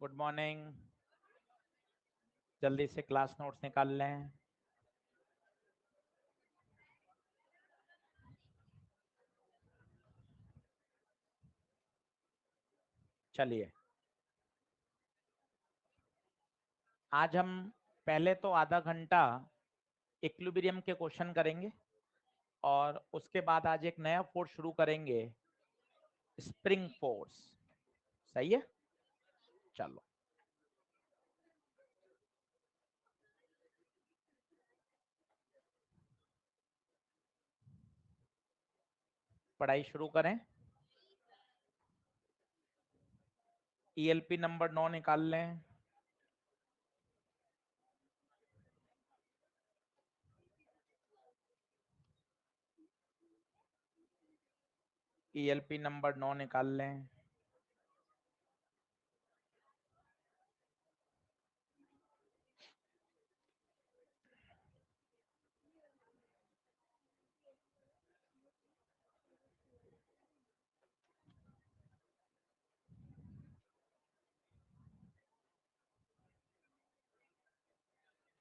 Good morning. जल्दी से class notes निकाल लें। चलिए, आज हम पहले तो आधा घंटा इक्विलिब्रियम के क्वेश्चन करेंगे और उसके बाद आज एक नया फोर्स शुरू करेंगे, स्प्रिंग फोर्स। सही है, चलो। पढ़ाई शुरू करें। ईएलपी नंबर 9 निकाल लें। ईएलपी नंबर 9 निकाल लें।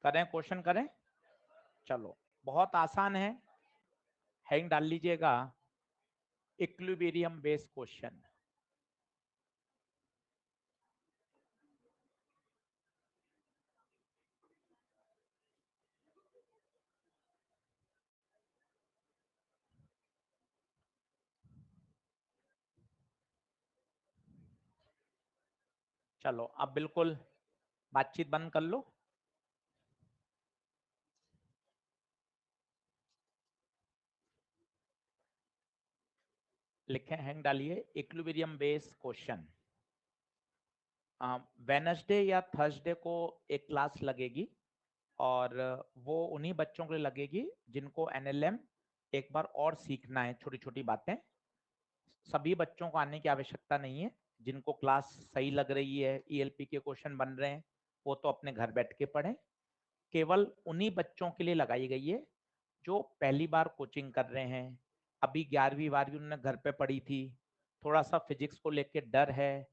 करें, क्वेश्चन करें। चलो, बहुत आसान है, हेडिंग डाल लीजिएगा, इक्विलिब्रियम बेस्ड क्वेश्चन। चलो, अब बिल्कुल बातचीत बंद कर लो। लिखें, हैंग डालिए, इक्विलिब्रियम बेस्ड क्वेश्चन। वेडनेसडे या थर्सडे को एक क्लास लगेगी और वो उन्हीं बच्चों के लिए लगेगी जिनको एनएलएम एक बार और सीखना है, छोटी छोटी बातें। सभी बच्चों को आने की आवश्यकता नहीं है। जिनको क्लास सही लग रही है, ईएलपी के क्वेश्चन बन रहे हैं, वो तो अपने घर बैठ के पढ़ें। केवल उन्हीं बच्चों के लिए लगाई गई है जो पहली बार कोचिंग कर रहे हैं, अभी 11वीं 12वीं उन्होंने घर पे पढ़ी थी, थोड़ा सा फिजिक्स को लेके डर है,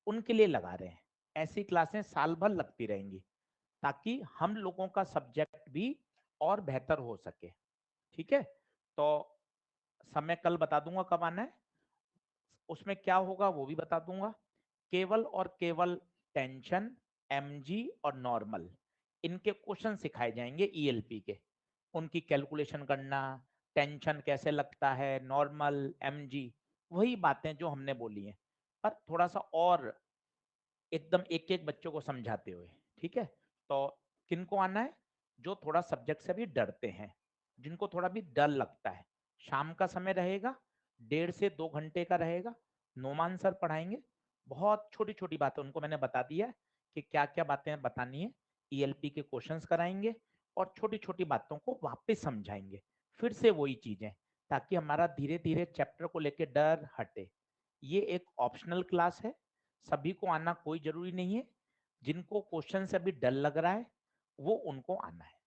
उनके लिए लगा रहे हैं। ऐसी क्लासें साल भर लगती रहेंगी ताकि हम लोगों का सब्जेक्ट भी और बेहतर हो सके। ठीक है, तो समय कल बता दूंगा कब आना है, उसमें क्या होगा वो भी बता दूंगा। केवल और केवल टेंशन, एमजी और नॉर्मल, इनके क्वेश्चन सिखाए जाएंगे ईएलपी के। उनकी कैलकुलेशन करना, टेंशन कैसे लगता है, नॉर्मल, एमजी, वही बातें जो हमने बोली हैं, पर थोड़ा सा और एकदम एक एक बच्चों को समझाते हुए। ठीक है, तो किनको आना है? जो थोड़ा सब्जेक्ट से भी डरते हैं, जिनको थोड़ा भी डर लगता है। शाम का समय रहेगा, 1.5 से 2 घंटे का रहेगा। नोमान सर पढ़ाएंगे, बहुत छोटी छोटी बातें उनको मैंने बता दिया है कि क्या क्या बातें बतानी है। ईएलपी के क्वेश्चंस कराएंगे और छोटी छोटी बातों को वापस समझाएंगे, फिर से वही चीजें, ताकि हमारा धीरे धीरे चैप्टर को लेके डर हटे। ये एक ऑप्शनल क्लास है, सभी को आना कोई जरूरी नहीं है। जिनको क्वेश्चन से अभी डर लग रहा है वो उनको आना है।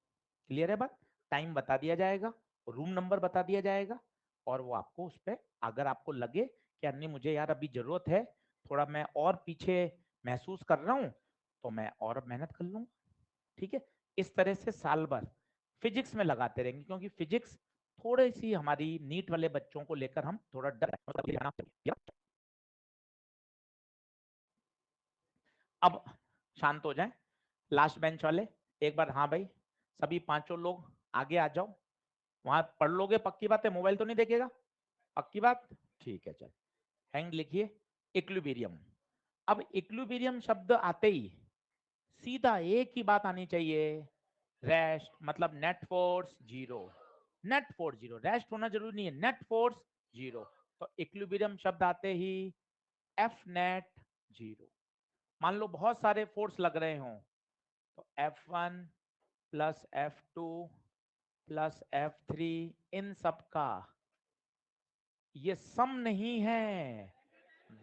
क्लियर है बात? टाइम बता दिया जाएगा, रूम नंबर बता दिया जाएगा, और वो आपको उस पर, अगर आपको लगे कि नहीं मुझे यार अभी जरूरत है, थोड़ा मैं और पीछे महसूस कर रहा हूँ, तो मैं और मेहनत कर लूंगा। ठीक है, इस तरह से साल भर फिजिक्स में लगाते रहेंगे, क्योंकि फिजिक्स थोड़ी सी हमारी नीट वाले बच्चों को लेकर हम थोड़ा डर। अब शांत हो जाएं लास्ट बेंच वाले, एक बार। हाँ भाई, सभी पांचों लोग आगे आ जाओ। वहां पढ़ लोगे? पक्की बात है, मोबाइल तो नहीं देखेगा? पक्की बात? ठीक है, चल। हैंग लिखिए, इक्विलिब्रियम। अब इक्विलिब्रियम शब्द आते ही सीधा एक ही बात आनी चाहिए, रेस्ट, मतलब net force zero. Net force zero, rest होना जरूरी नहीं है, नेट फोर्स जीरो। तो इक्विलिब्रियम शब्द आते ही एफ नेट जीरो। मान लो बहुत सारे फोर्स लग रहे हों, तो F1 plus F2 plus F3, इन सब का ये सम नहीं है,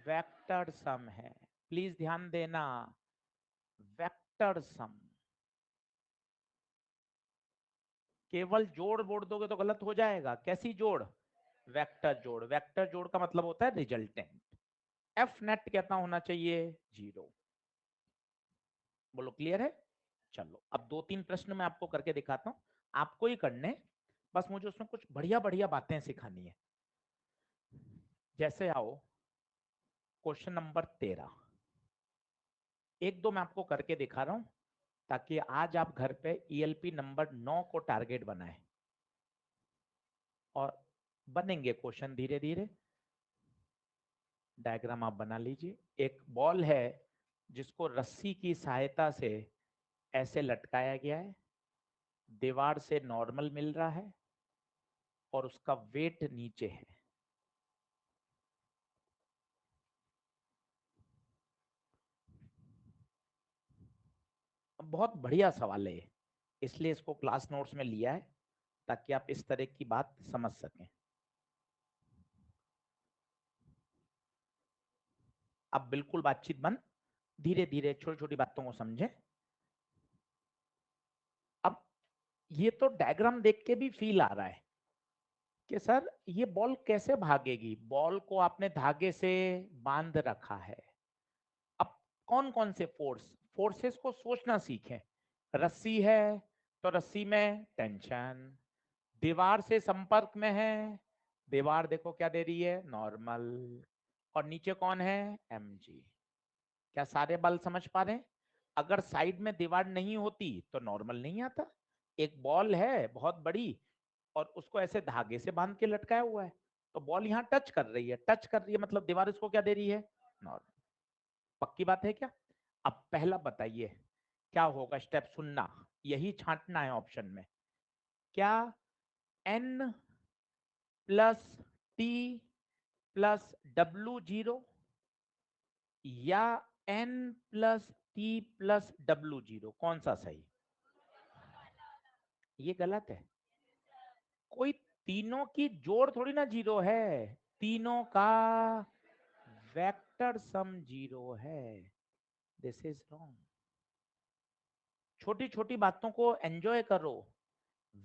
वेक्टर सम है। प्लीज ध्यान देना, वेक्टर सम। केवल जोड़ बोल दोगे तो गलत हो जाएगा। कैसी जोड़? वेक्टर जोड़। वेक्टर जोड़ का मतलब होता है रिजल्टेंट। एफ नेट कितना होना चाहिए? जीरो। बोलो क्लियर है? चलो अब 2-3 प्रश्न मैं आपको करके दिखाता हूँ, आपको ही करने, बस मुझे उसमें कुछ बढ़िया बढ़िया बातें सिखानी है। जैसे आओ क्वेश्चन नंबर 13, एक दो मैं आपको करके दिखा रहा हूं ताकि आज आप घर पे ELP नंबर 9 को टारगेट बनाएं और बनेंगे क्वेश्चन धीरे धीरे। डायग्राम आप बना लीजिए। एक बॉल है जिसको रस्सी की सहायता से ऐसे लटकाया गया है, दीवार से नॉर्मल मिल रहा है और उसका वेट नीचे है। बहुत बढ़िया सवाल है, इसलिए इसको क्लास नोट्स में लिया है ताकि आप इस तरह की बात समझ सकें। अब बिल्कुल बातचीत बंद, धीरे धीरे छोटी छोटी बातों को समझें। अब ये तो डायग्राम देख के भी फील आ रहा है कि सर ये बॉल कैसे भागेगी। बॉल को आपने धागे से बांध रखा है। अब कौन कौन से फोर्सेस को सोचना सीखें। रस्सी है तो रस्सी में टेंशन, दीवार से संपर्क में है, दीवार देखो क्या दे रही है, नॉर्मल, और नीचे कौन है, mg। क्या सारे बल समझ पा रहे हैं? अगर साइड में दीवार नहीं होती तो नॉर्मल नहीं आता। एक बॉल है बहुत बड़ी और उसको ऐसे धागे से बांध के लटकाया हुआ है, तो बॉल यहाँ टच कर रही है, टच कर रही है मतलब दीवार इसको क्या दे रही है, नॉर्मल। पक्की बात है क्या? अब पहला बताइए क्या होगा, स्टेप सुनना, यही छांटना है ऑप्शन में। क्या n plus T plus W zero या n plus T plus W zero, कौन सा सही? ये गलत है। कोई तीनों की जोड़ थोड़ी ना जीरो है, तीनों का वेक्टर सम जीरो है। This is wrong. छोटी छोटी बातों को एंजॉय करो।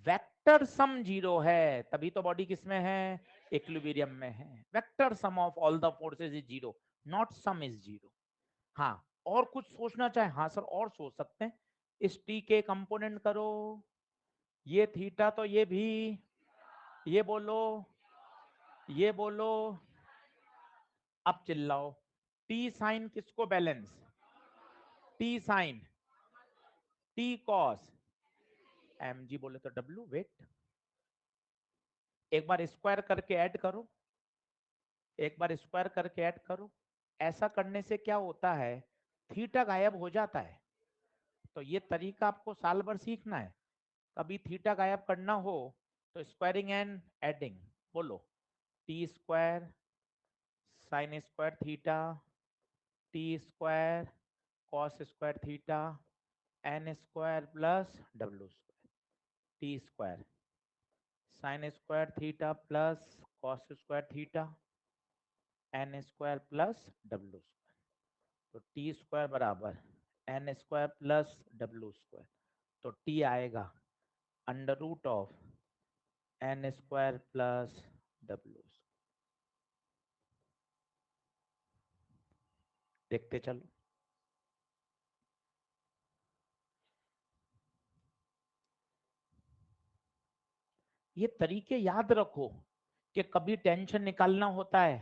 वेक्टर सम जीरो है, तभी तो बॉडी किसमें है, इक्विलिब्रियम में है। Vector sum of all the forces is zero, not some is zero. हाँ, और कुछ सोचना चाहे, हाँ सर और सोच सकते हैं। इस टी के कंपोनेंट करो, ये थीटा तो ये भी, ये बोलो, ये बोलो, अब चिल्लाओ। टी साइन किसको balance, T sine, T cos, mg बोले तो w वेट। एक बार स्क्वायर करके ऐड करो, एक बार स्क्वायर करके ऐड करो। ऐसा करने से क्या होता है, थीटा गायब हो जाता है। तो ये तरीका आपको साल भर सीखना है। कभी थीटा गायब करना हो तो स्क्वायरिंग एंड एडिंग, बोलो T square sine square theta, T square cos square theta, N square plus W square, T square sine square theta plus cos square theta, N square plus W square. तो T square बराबर N square plus W square, तो T आएगा under root of N square plus W. देखते चलो। ये तरीके याद रखो कि कभी टेंशन निकालना होता है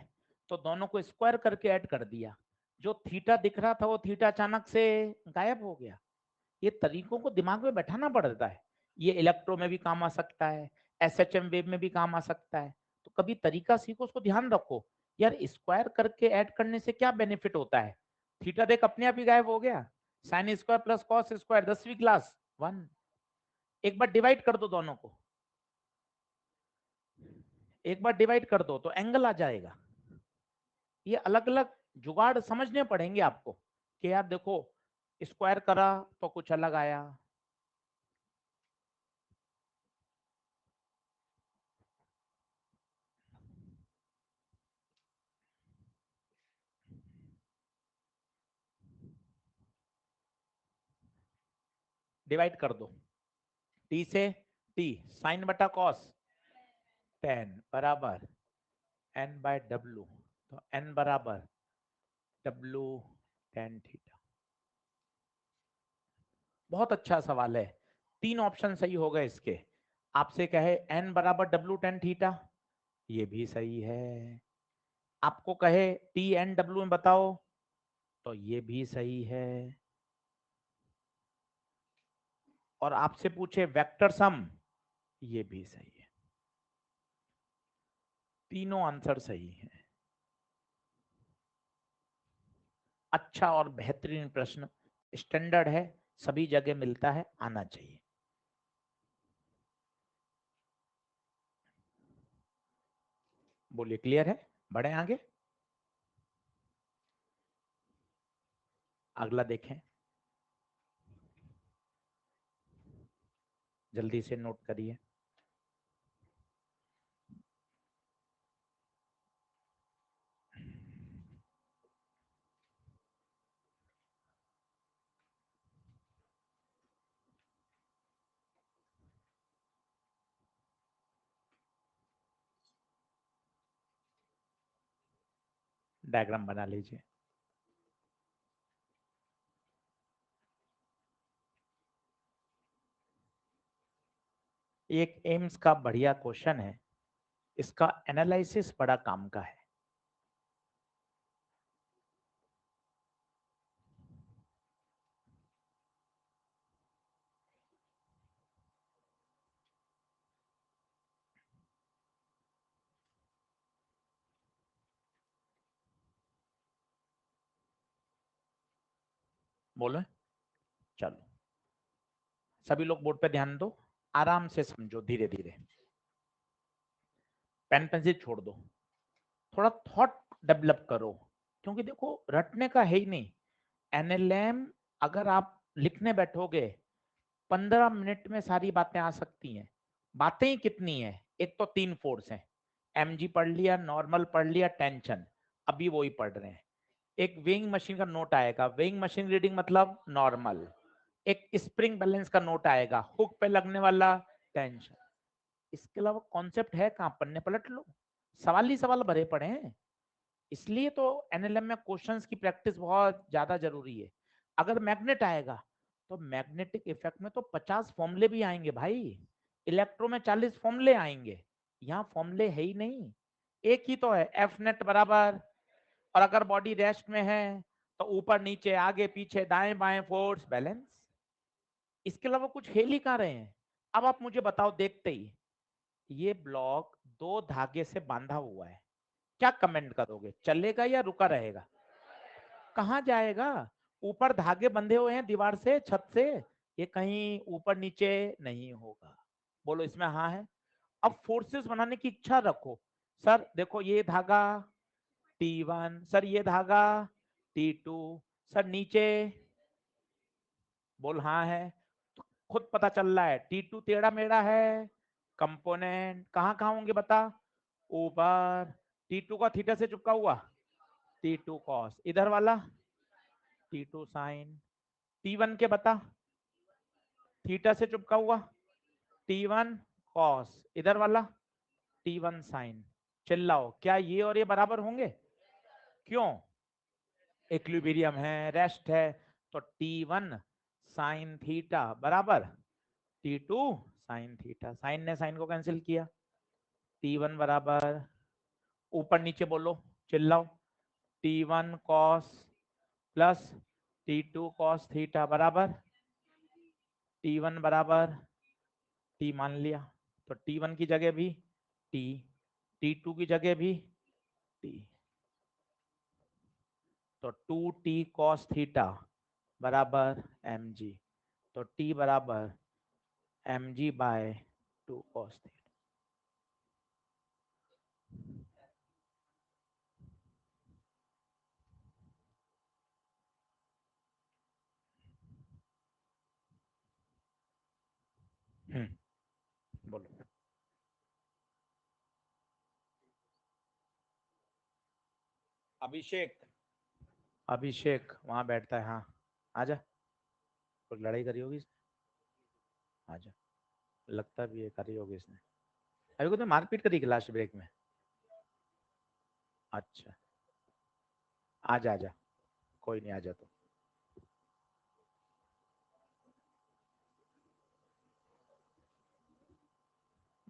तो दोनों को स्क्वायर करके ऐड कर दिया, जो थीटा दिख रहा था वो थीटा अचानक से गायब हो गया। ये तरीकों को दिमाग में बैठाना पड़ता है। ये इलेक्ट्रो में भी काम आ सकता है, SHM वेव में भी काम आ सकता है। तो कभी तरीका सीखो, उसको ध्यान रखो। यार स्क्वायर करके ऐड करने से क्या बेनिफिट होता है, थीटा देख अपने आप ही गायब हो गया, sine square plus cos square 10वीं क्लास 1। एक बार डिवाइड कर दो दोनों को, एक बार डिवाइड कर दो तो एंगल आ जाएगा। ये अलग अलग जुगाड़ समझने पड़ेंगे आपको कि यार देखो स्क्वायर करा तो कुछ अलग आया। डिवाइड कर दो, टी से टी, साइन बटा कॉस 10 बराबर एन बाय डब्ल्यू, तो एन बराबर डब्ल्यू टेन थीटा। बहुत अच्छा सवाल है, 3 ऑप्शन सही हो गए इसके। आपसे कहे n बराबर w tan थीटा, ये भी सही है। आपको कहे t n w में बताओ, तो ये भी सही है। और आपसे पूछे वेक्टर सम, ये भी सही है। तीनों आंसर सही है। अच्छा और बेहतरीन प्रश्न, स्टैंडर्ड है, सभी जगह मिलता है, आना चाहिए। बोलिए, क्लियर है? बढ़े आगे, अगला देखें, जल्दी से नोट करिए। डायग्राम बना लीजिए। एक एम्स का बढ़िया क्वेश्चन है, इसका एनालिसिस बड़ा काम का है। बोलो, चलो सभी लोग बोर्ड पे ध्यान दो, आराम से समझो, धीरे धीरे, पेन पेंसिल छोड़ दो, थोड़ा थॉट डेवलप करो, क्योंकि देखो रटने का है ही नहीं। एनएलएम अगर आप लिखने बैठोगे 15 मिनट में सारी बातें आ सकती हैं। बातें ही कितनी है, एक तो 3 फोर्स हैं, एमजी पढ़ लिया, नॉर्मल पढ़ लिया, टेंशन अभी वो ही पढ़ रहे हैं। एक वेइंग मशीन का नोट आएगा, वेइंग मशीन रीडिंग मतलब नॉर्मल। एक स्प्रिंग बैलेंस का नोट आएगा, हुक पे लगने वाला, टेंशन। इसके अलावा कॉन्सेप्ट है कहां, पन्ने पलट लो, सवाल ही सवाल भरे पड़े हैं। इसलिए तो एनएलएम में क्वेश्चंस की प्रैक्टिस बहुत ज्यादा जरूरी है। अगर मैग्नेट आएगा तो मैग्नेटिक इफेक्ट में तो 50 फॉर्मूले भी आएंगे भाई, इलेक्ट्रो में 40 फॉर्मूले आएंगे, यहाँ फॉर्मूले है ही नहीं, एक ही तो है, एफ नेट बराबर। और अगर बॉडी रेस्ट में है तो ऊपर नीचे आगे पीछे दाएं बाएं फोर्स बैलेंस। इसके अलावा कुछ हेल ही कहाँ रहे हैं। अब आप मुझे बताओ देखते ही, ये ब्लॉक 2 धागे से बांधा हुआ है, क्या कमेंट करोगे, चलेगा या रुका रहेगा? कहाँ जाएगा? ऊपर धागे बंधे हुए हैं दीवार से, छत से, ये कहीं ऊपर नीचे नहीं होगा। बोलो इसमें हाँ है। अब फोर्सेस बनाने की इच्छा रखो, सर देखो ये धागा T1, सर ये धागा T2, सर नीचे, बोल हाँ है। तो खुद पता चल रहा है T2 टेढ़ा मेढ़ा है, कंपोनेंट कहाँ कहाँ होंगे बता, ऊपर T2 का थीटा से चिपका हुआ, T2 कॉस, इधर वाला T2 साइन, T1 के बता, थीटा से चिपका हुआ T1 कॉस, इधर वाला T1 साइन। चिल्लाओ, क्या ये और ये बराबर होंगे? क्यों? इक्विलिब्रियम है, रेस्ट है, तो T1 साइन थीटा बराबर T2 साइन थीटा, साइन ने साइन को कैंसिल किया, T1 बराबर, ऊपर नीचे बोलो, चिल्लाओ, T1 cos plus T2 cos theta बराबर T1 बराबर T मान लिया, तो T1 की जगह भी T, T2 की जगह भी T, तो 2T कॉस थीटा बराबर mg, तो T बराबर mg बाय 2 कॉस थीटा। बोलो, अभिषेक, अभिषेक वहां बैठता है, हाँ आजा, कुछ लड़ाई करी होगी इसने, आजा, लगता भी है करी होगी इसने, अभी को तो मारपीट करी लास्ट ब्रेक में। अच्छा, आजा आजा, कोई नहीं, आजा तो।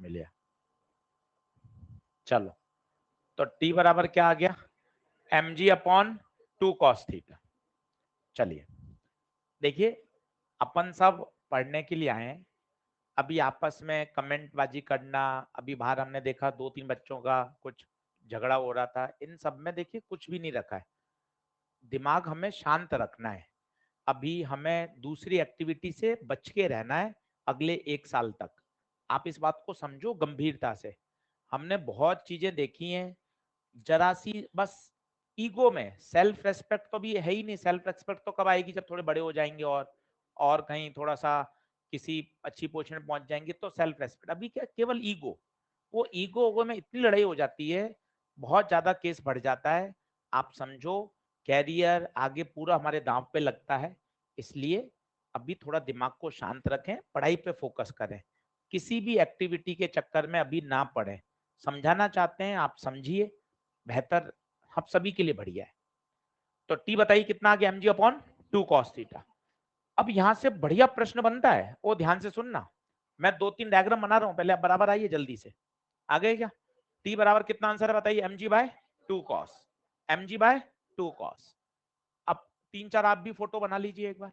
मिल गया। चलो, तो टी बराबर क्या आ गया, mg अपॉन 2 cos थीटा। चलिए देखिए, अपन सब पढ़ने के लिए आए हैं, अभी आपस में कमेंट बाजी करना, अभी बाहर हमने देखा 2-3 बच्चों का कुछ झगड़ा हो रहा था, इन सब में देखिए कुछ भी नहीं रखा है, दिमाग हमें शांत रखना है। अभी हमें दूसरी एक्टिविटी से बच के रहना है अगले 1 साल तक। आप इस बात को समझो गंभीरता से। हमने बहुत चीजें देखी हैं, जरा सी बस ईगो में, सेल्फ रेस्पेक्ट तो भी है ही नहीं। सेल्फ रेस्पेक्ट तो कब आएगी, जब थोड़े बड़े हो जाएंगे और कहीं थोड़ा सा किसी अच्छी पोजीशन में पहुंच जाएंगे तो सेल्फ रेस्पेक्ट। अभी क्या, केवल ईगो, वो ईगो में इतनी लड़ाई हो जाती है, बहुत ज्यादा केस बढ़ जाता है। आप समझो कैरियर आगे पूरा हमारे दांव पे लगता है, इसलिए अभी थोड़ा दिमाग को शांत रखें, पढ़ाई पे फोकस करें, किसी भी एक्टिविटी के चक्कर में अभी ना पड़े। समझाना चाहते हैं आप समझिए, बेहतर हम सभी के लिए बढ़िया है। तो टी बताइए कितना आ गया, mg अपॉन 2 cos थीटा। अब यहां से बढ़िया प्रश्न बनता है, वो ध्यान से सुनना, मैं 2-3 डायग्राम बना रहा हूं, पहले आप बराबर आइए जल्दी से। आ गए क्या, टी बराबर कितना आंसर है बताइए, mg by 2 cos, mg by 2 cos। अब 3-4 आप भी फोटो बना लीजिए एक बार।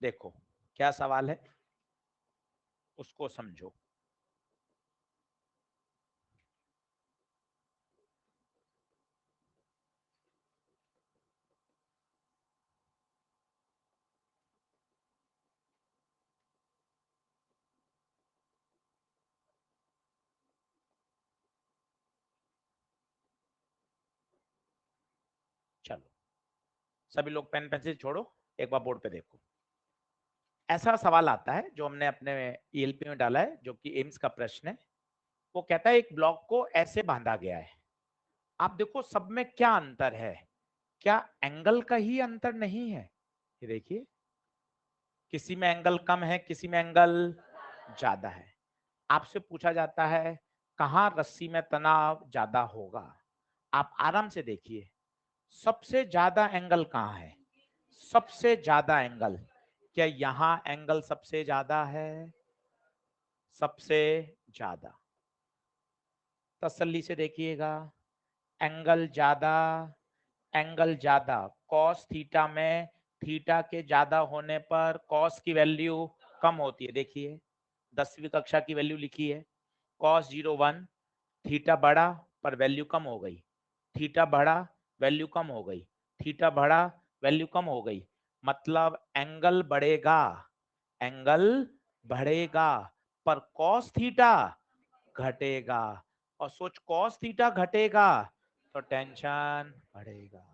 देखो क्या सवाल है, उसको समझो। चलो सभी लोग पेन पेंसिल छोड़ो, एक बार बोर्ड पे देखो। ऐसा सवाल आता है जो हमने अपने ईएलपी में डाला है, जो कि एम्स का प्रश्न है। वो कहता है एक ब्लॉक को ऐसे बांधा गया है, आप देखो सब में क्या अंतर है, क्या एंगल का ही अंतर नहीं है। ये देखिए, किसी में एंगल कम है, किसी में एंगल ज्यादा है। आपसे पूछा जाता है कहां रस्सी में तनाव ज्यादा होगा, आप आराम से देखिए, सबसे ज्यादा एंगल कहाँ है, सबसे ज्यादा एंगल, क्या यहां एंगल सबसे ज्यादा है, सबसे ज्यादा। तसल्ली से देखिएगा, एंगल ज्यादा, एंगल ज्यादा, कॉस थीटा में थीटा के ज्यादा होने पर कॉस की वैल्यू कम होती है। देखिए 10वीं कक्षा की वैल्यू लिखी है, कॉस 0,1, थीटा बढ़ा पर वैल्यू कम हो गई, थीटा बढ़ा वैल्यू कम हो गई, थीटा बढ़ा वैल्यू कम हो गई, मतलब एंगल बढ़ेगा, एंगल बढ़ेगा पर कॉस थीटा घटेगा। और सोच कॉस थीटा घटेगा तो टेंशन बढ़ेगा,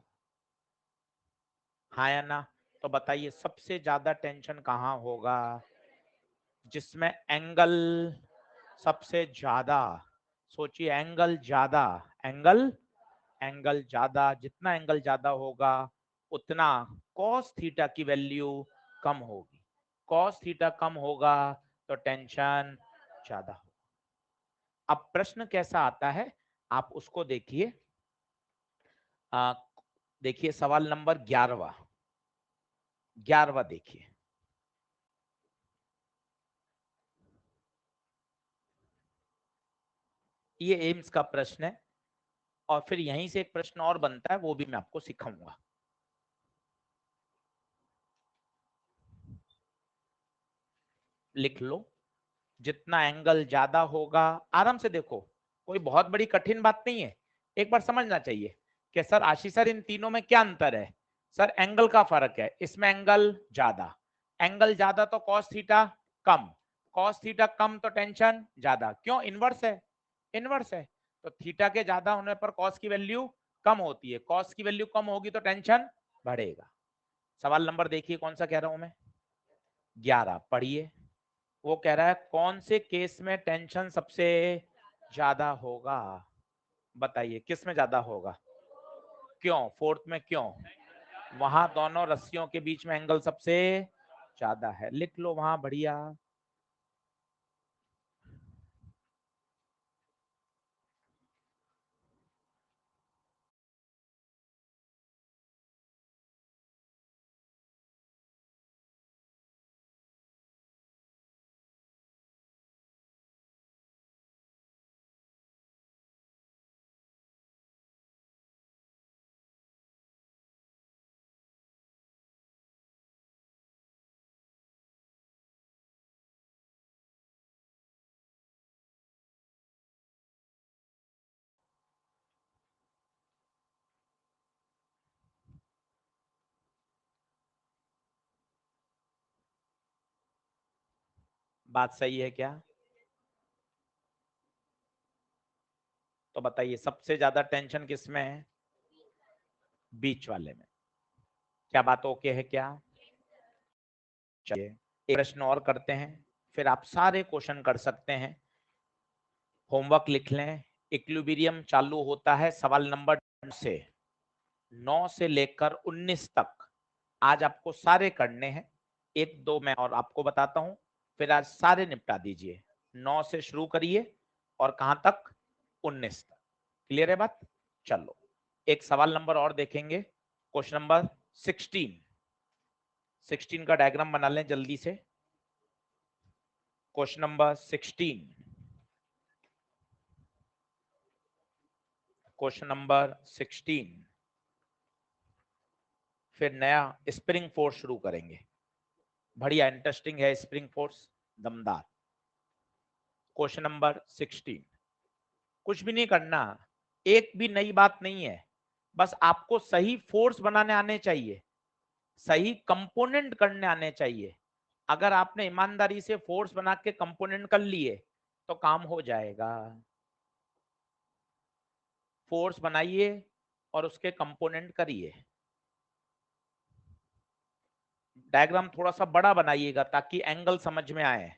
हाँ या ना। तो बताइए सबसे ज्यादा टेंशन कहाँ होगा, जिसमें एंगल सबसे ज्यादा। सोचिए एंगल ज्यादा, एंगल एंगल ज्यादा, जितना एंगल ज्यादा होगा उतना कॉस थीटा की वैल्यू कम होगी, कॉस थीटा कम होगा तो टेंशन ज्यादा होगा। अब प्रश्न कैसा आता है आप उसको देखिए। देखिए सवाल नंबर 11वां, 11वां देखिए, ये एम्स का प्रश्न है और फिर यहीं से एक प्रश्न और बनता है, वो भी मैं आपको सिखाऊंगा। लिख लो, जितना एंगल ज्यादा होगा, आराम से देखो, कोई बहुत बड़ी कठिन बात नहीं है, एक बार समझना चाहिए कि सर आशीष सर इन तीनों में क्या अंतर है। सर एंगल का फर्क है, इसमें एंगल ज्यादा, एंगल ज्यादा तो कॉस थीटा कम, कॉस थीटा कम तो टेंशन ज्यादा, क्यों? इनवर्स है, इनवर्स है। तो थीटा के ज्यादा होने पर कॉस की वैल्यू कम होती है, कॉस की वैल्यू कम होगी तो टेंशन बढ़ेगा। सवाल नंबर देखिए कौन सा कह रहा हूं मैं, 11 पढ़िए। वो कह रहा है कौन से केस में टेंशन सबसे ज्यादा होगा, बताइए किस में ज्यादा होगा, क्यों? फोर्थ में क्यों? वहां दोनों रस्सियों के बीच में एंगल सबसे ज्यादा है, लिख लो वहां, बढ़िया। बात सही है क्या? तो बताइए सबसे ज्यादा टेंशन किस में है? बीच वाले में। क्या बात ओके है क्या? चलिए एक प्रश्न और करते हैं, फिर आप सारे क्वेश्चन कर सकते हैं। होमवर्क लिख लें। इक्विलिब्रियम चालू होता है सवाल नंबर से 9 से लेकर 19 तक। आज आपको सारे करने हैं, एक दो मैं और आपको बताता हूं, फिर आज सारे निपटा दीजिए। 9 से शुरू करिए और कहां तक? 19 तक। क्लियर है बात? चलो एक सवाल नंबर और देखेंगे, क्वेश्चन नंबर 16। 16 का डायग्राम बना लें जल्दी से। Question number 16, question number 16। फिर नया स्प्रिंग फोर्स शुरू करेंगे, बढ़िया इंटरेस्टिंग है स्प्रिंग फोर्स, दमदार। क्वेश्चन नंबर 16, कुछ भी नहीं करना, एक भी नई बात नहीं है, बस आपको सही फोर्स बनाने आने चाहिए, सही कंपोनेंट करने आने चाहिए। अगर आपने ईमानदारी से फोर्स बना के कंपोनेंट कर लिए तो काम हो जाएगा। फोर्स बनाइए और उसके कंपोनेंट करिए। डायग्राम थोड़ा सा बड़ा बनाइएगा ताकि एंगल समझ में आए।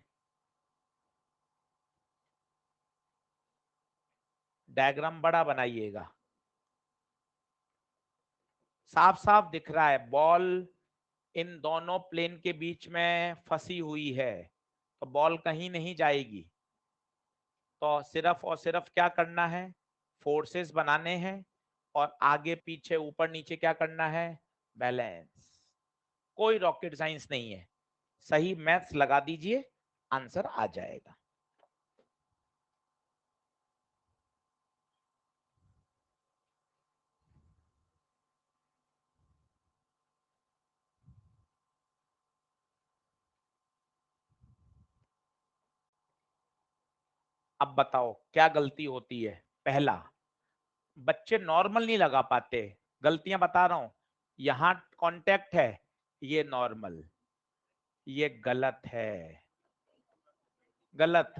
डायग्राम बड़ा बनाइएगा, साफ साफ दिख रहा है बॉल इन दोनों प्लेन के बीच में फंसी हुई है, तो बॉल कहीं नहीं जाएगी। तो सिर्फ और सिर्फ क्या करना है? फोर्सेस बनाने हैं और आगे पीछे ऊपर नीचे क्या करना है? बैलेंस। कोई रॉकेट साइंस नहीं है, सही मैथ्स लगा दीजिए, आंसर आ जाएगा। अब बताओ क्या गलती होती है? पहला, बच्चे नॉर्मल नहीं लगा पाते, गलतियां बता रहा हूं। यहां कांटेक्ट है, ये नॉर्मल, ये गलत है, गलत।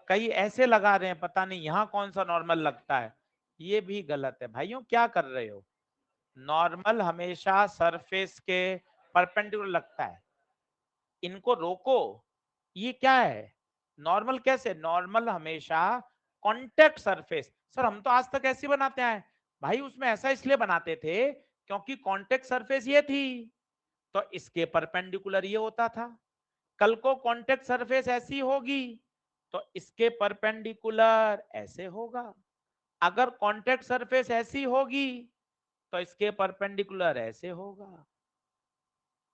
कई ऐसे लगा रहे हैं, पता नहीं यहां कौन सा नॉर्मल लगता है, ये भी गलत है। भाइयों क्या कर रहे हो? नॉर्मल हमेशा सरफेस के परपेंडिकुलर लगता है, इनको रोको। ये क्या है? नॉर्मल कैसे? नॉर्मल हमेशा कांटेक्ट सरफेस। सर हम तो आज तक ऐसे बनाते हैं। भाई उसमें ऐसा इसलिए बनाते थे क्योंकि कांटेक्ट सरफेस ये थी, तो इसके परपेंडिकुलर ये होता था। कल को कांटेक्ट सरफेस ऐसी होगी तो इसके परपेंडिकुलर ऐसे होगा। अगर कांटेक्ट सरफेस ऐसी होगी तो इसके परपेंडिकुलर ऐसे होगा।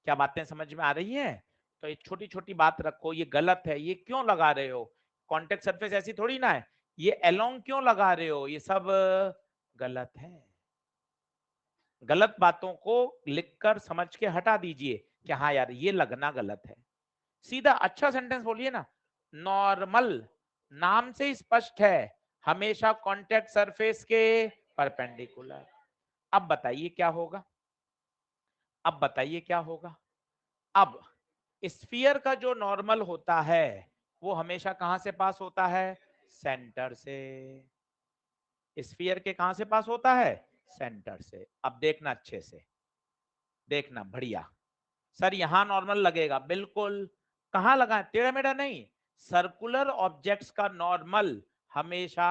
क्या बातें समझ में आ रही हैं? तो ये छोटी छोटी बात रखो, ये गलत है, ये क्यों लगा रहे हो? कांटेक्ट सरफेस ऐसी थोड़ी ना है, ये अलोंग क्यों लगा रहे हो? ये सब गलत है। गलत बातों को लिखकर समझ के हटा दीजिए कि हाँ यार ये लगना गलत है। सीधा अच्छा सेंटेंस बोलिए ना। नॉर्मल नाम से ही स्पष्ट है, हमेशा कांटेक्ट सरफेस के परपेंडिकुलर। अब बताइए क्या होगा? अब बताइए क्या होगा? अब स्फीयर का जो नॉर्मल होता है वो हमेशा कहां से पास होता है? सेंटर से। स्फीयर के कहां से पास होता है? सेंटर से। अब देखना अच्छे से, देखना बढ़िया। सर यहां नॉर्मल लगेगा, बिल्कुल। कहां लगा? टेढ़ा मेढ़ा नहीं। सर्कुलर ऑब्जेक्ट्स का नॉर्मल हमेशा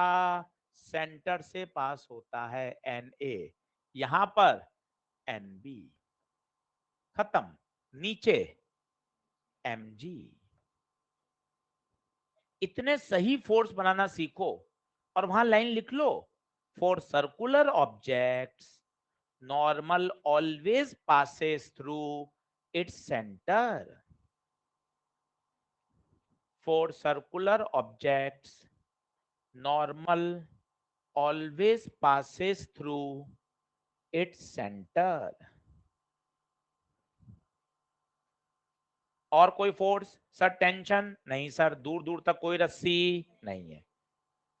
सेंटर से पास होता है, एन ए। यहां पर एन बी। खत्म। नीचे एम जी। इतने सही फोर्स बनाना सीखो और वहां लाइन लिख लो। For circular objects normal always passes through its center. For circular objects, normal always passes through its center. और कोई फोर्स? सर टेंशन नहीं सर, दूर दूर तक कोई रस्सी नहीं है।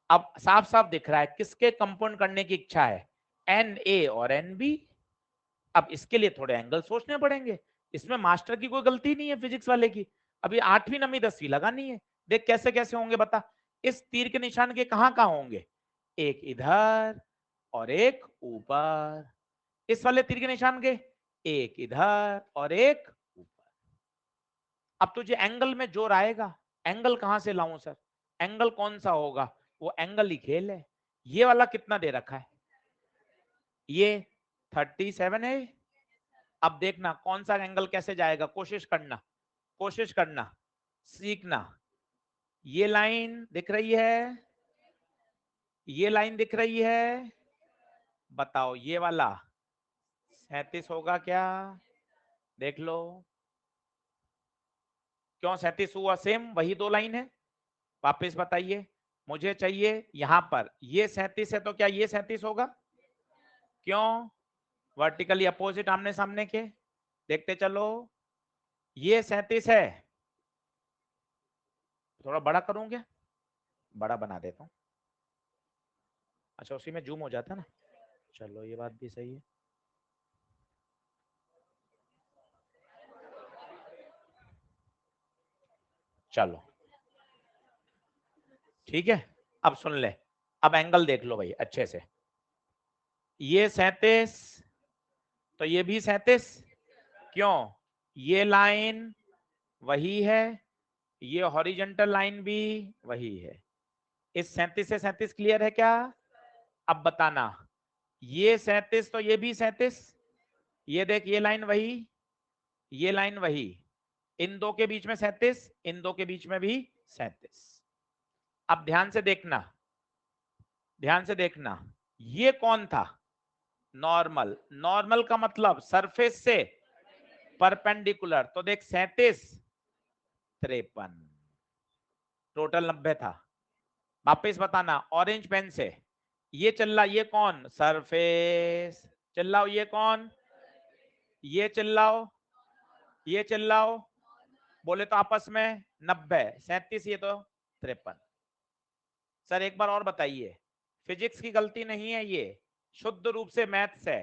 अब साफ साफ दिख रहा है किसके कंपाउंड करने की इच्छा है? एन ए और एन बी। अब इसके लिए थोड़े एंगल सोचने पड़ेंगे। इसमें मास्टर की कोई गलती नहीं है फिजिक्स वाले की। अभी 8वीं 9वीं 10वीं लगानी है। देख कैसे कैसे होंगे बता। इस तीर के निशान के कहां कहां होंगे? एक इधर और एक ऊपर। इस वाले तीर के निशान के एक इधर और एक ऊपर। अब तुझे एंगल में जोर आएगा। एंगल कहां से लाऊं सर? एंगल कौन सा होगा? वो एंगल ही खेल है। ये वाला कितना दे रखा है? ये 37 है। अब देखना कौन सा एंगल कैसे जाएगा, कोशिश करना, कोशिश करना, सीखना। ये लाइन दिख रही है, ये लाइन दिख रही है, बताओ ये वाला 37 होगा क्या? देख लो। क्यों 37 हुआ? सेम वही दो लाइन है। वापस बताइए। मुझे चाहिए यहां पर ये 37 है तो क्या ये 37 होगा? क्यों? वर्टिकली अपोजिट, आमने सामने के। देखते चलो। ये 37 है। थोड़ा बड़ा करूंगे, बड़ा बना देता हूं। अच्छा उसी में जूम हो जाता ना। चलो ये बात भी सही है। चलो ठीक है। अब सुन ले। अब एंगल देख लो भाई अच्छे से। ये 37 तो ये भी 37। क्यों? ये लाइन वही है, ये हॉरिजॉन्टल लाइन भी वही है। इस 37 से 37 क्लियर है क्या? अब बताना। ये 37 तो ये भी 37। ये देख ये लाइन वही, ये लाइन वही। इन दो के बीच में 37, इन दो के बीच में भी 37। अब ध्यान से देखना, ध्यान से देखना। ये कौन था? नॉर्मल। नॉर्मल का मतलब सरफेस से परपेंडिकुलर। तो देख 37 53, टोटल 90 था। वापिस बताना ऑरेंज पेन से। ये चिल्ला, ये कौन? सरफेस। चिल्लाओ, ये कौन? ये चिल्लाओ, ये चिल्लाओ। बोले तो आपस में 90, 37 ये तो 53। सर एक बार और बताइए। फिजिक्स की गलती नहीं है ये, शुद्ध रूप से मैथ्स है।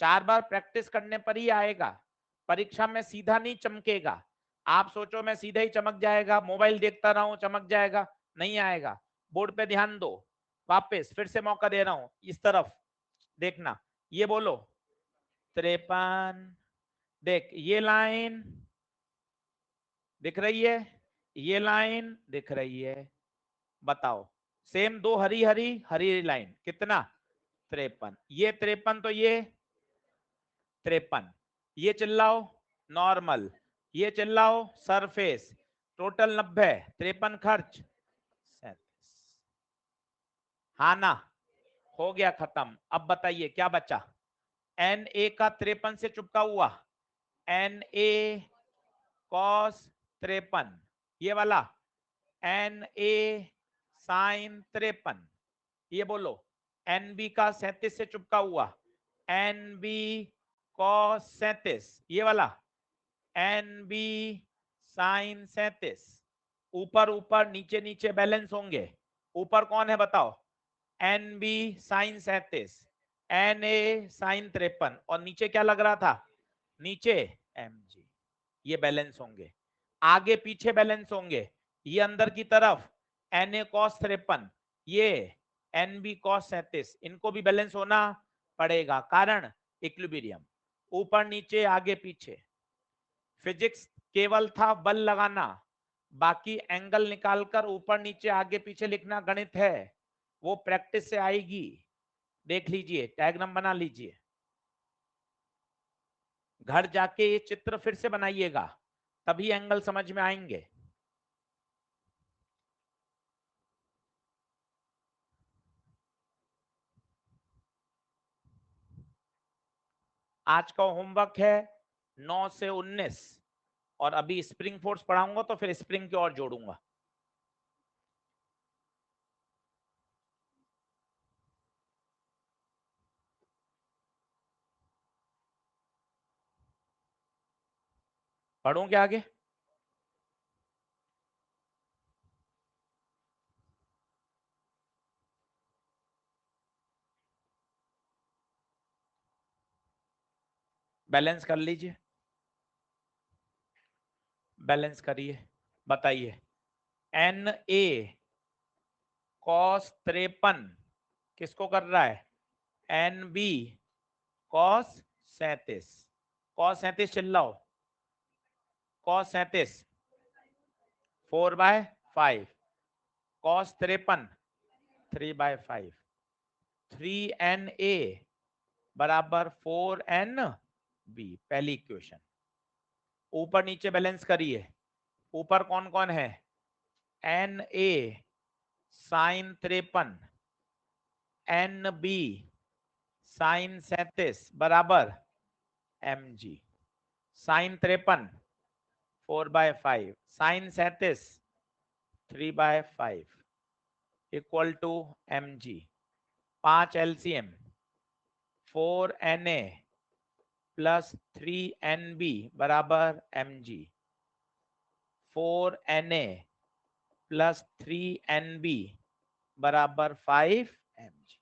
4 बार प्रैक्टिस करने पर ही आएगा। परीक्षा में सीधा नहीं चमकेगा। आप सोचो मैं सीधा ही चमक जाएगा, मोबाइल देखता रहूं चमक जाएगा, नहीं आएगा। बोर्ड पे ध्यान दो। वापस फिर से मौका दे रहा हूं, इस तरफ देखना। ये बोलो 53। देख ये लाइन दिख रही है, ये लाइन दिख रही है। बताओ सेम दो हरी हरी हरी लाइन, कितना? 53। ये 53 तो ये 53। ये चिल्लाओ नॉर्मल, ये चिल्लाओ सरफेस। टोटल 90, 53 खर्च 37। हाँ ना? हो गया खत्म। अब बताइए क्या बचा? एन ए का 53 से चुपका हुआ, एन ए कॉस 53। ये वाला एन ए साइन 53। ये बोलो एन बी का 37 से चुपका हुआ, एन बी कॉस 37। ये वाला एन बी साइन 37। ऊपर ऊपर नीचे नीचे बैलेंस होंगे। ऊपर कौन है बताओ? N B sine 37, N A sine 53। और नीचे क्या लग रहा था? नीचे एम जी। ये बैलेंस होंगे, आगे पीछे बैलेंस होंगे। ये अंदर की तरफ Na cos 53, ये Nb cos 37, इनको भी बैलेंस होना पड़ेगा, कारण इक्विलिब्रियम, ऊपर नीचे आगे पीछे। फिजिक्स केवल था बल लगाना, बाकी एंगल निकालकर ऊपर नीचे आगे पीछे लिखना गणित है, वो प्रैक्टिस से आएगी। देख लीजिए, डायग्राम बना लीजिए, घर जाके ये चित्र फिर से बनाइएगा, तभी एंगल समझ में आएंगे। आज का होमवर्क है 9 से 19, और अभी स्प्रिंग फोर्स पढ़ाऊंगा तो फिर स्प्रिंग की ओर जोड़ूंगा। पढ़ूं क्या आगे? बैलेंस कर लीजिए, बैलेंस करिए, बताइए। Na cos 53 किसको कर रहा है? Nb cos 37, cos 37 चिल्लाओ, cos 37 4/5, cos 53 3/5, 3Na बराबर 4Nb, पहली इक्वेशन। ऊपर नीचे बैलेंस करिए, ऊपर कौन कौन है? Na sin 53, Nb sin 37 बराबर mg, sin 53 4/5, sin 37 3/5 equal to mg। 5 LCM, 4Na plus 3Nb बराबर mg, 4Na प्लस 3Nb बराबर 5mg।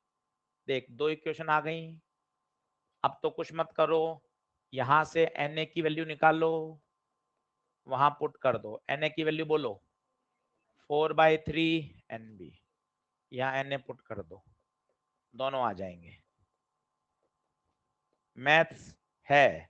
देख, दो इक्वेशन आ गई। अब तो कुछ मत करो, यहां से Na की वैल्यू निकालो, वहां पुट कर दो। Na की वैल्यू बोलो, 4/3 Nb, यहाँ Na पुट कर दो, दोनों आ जाएंगे। मैथ्स है।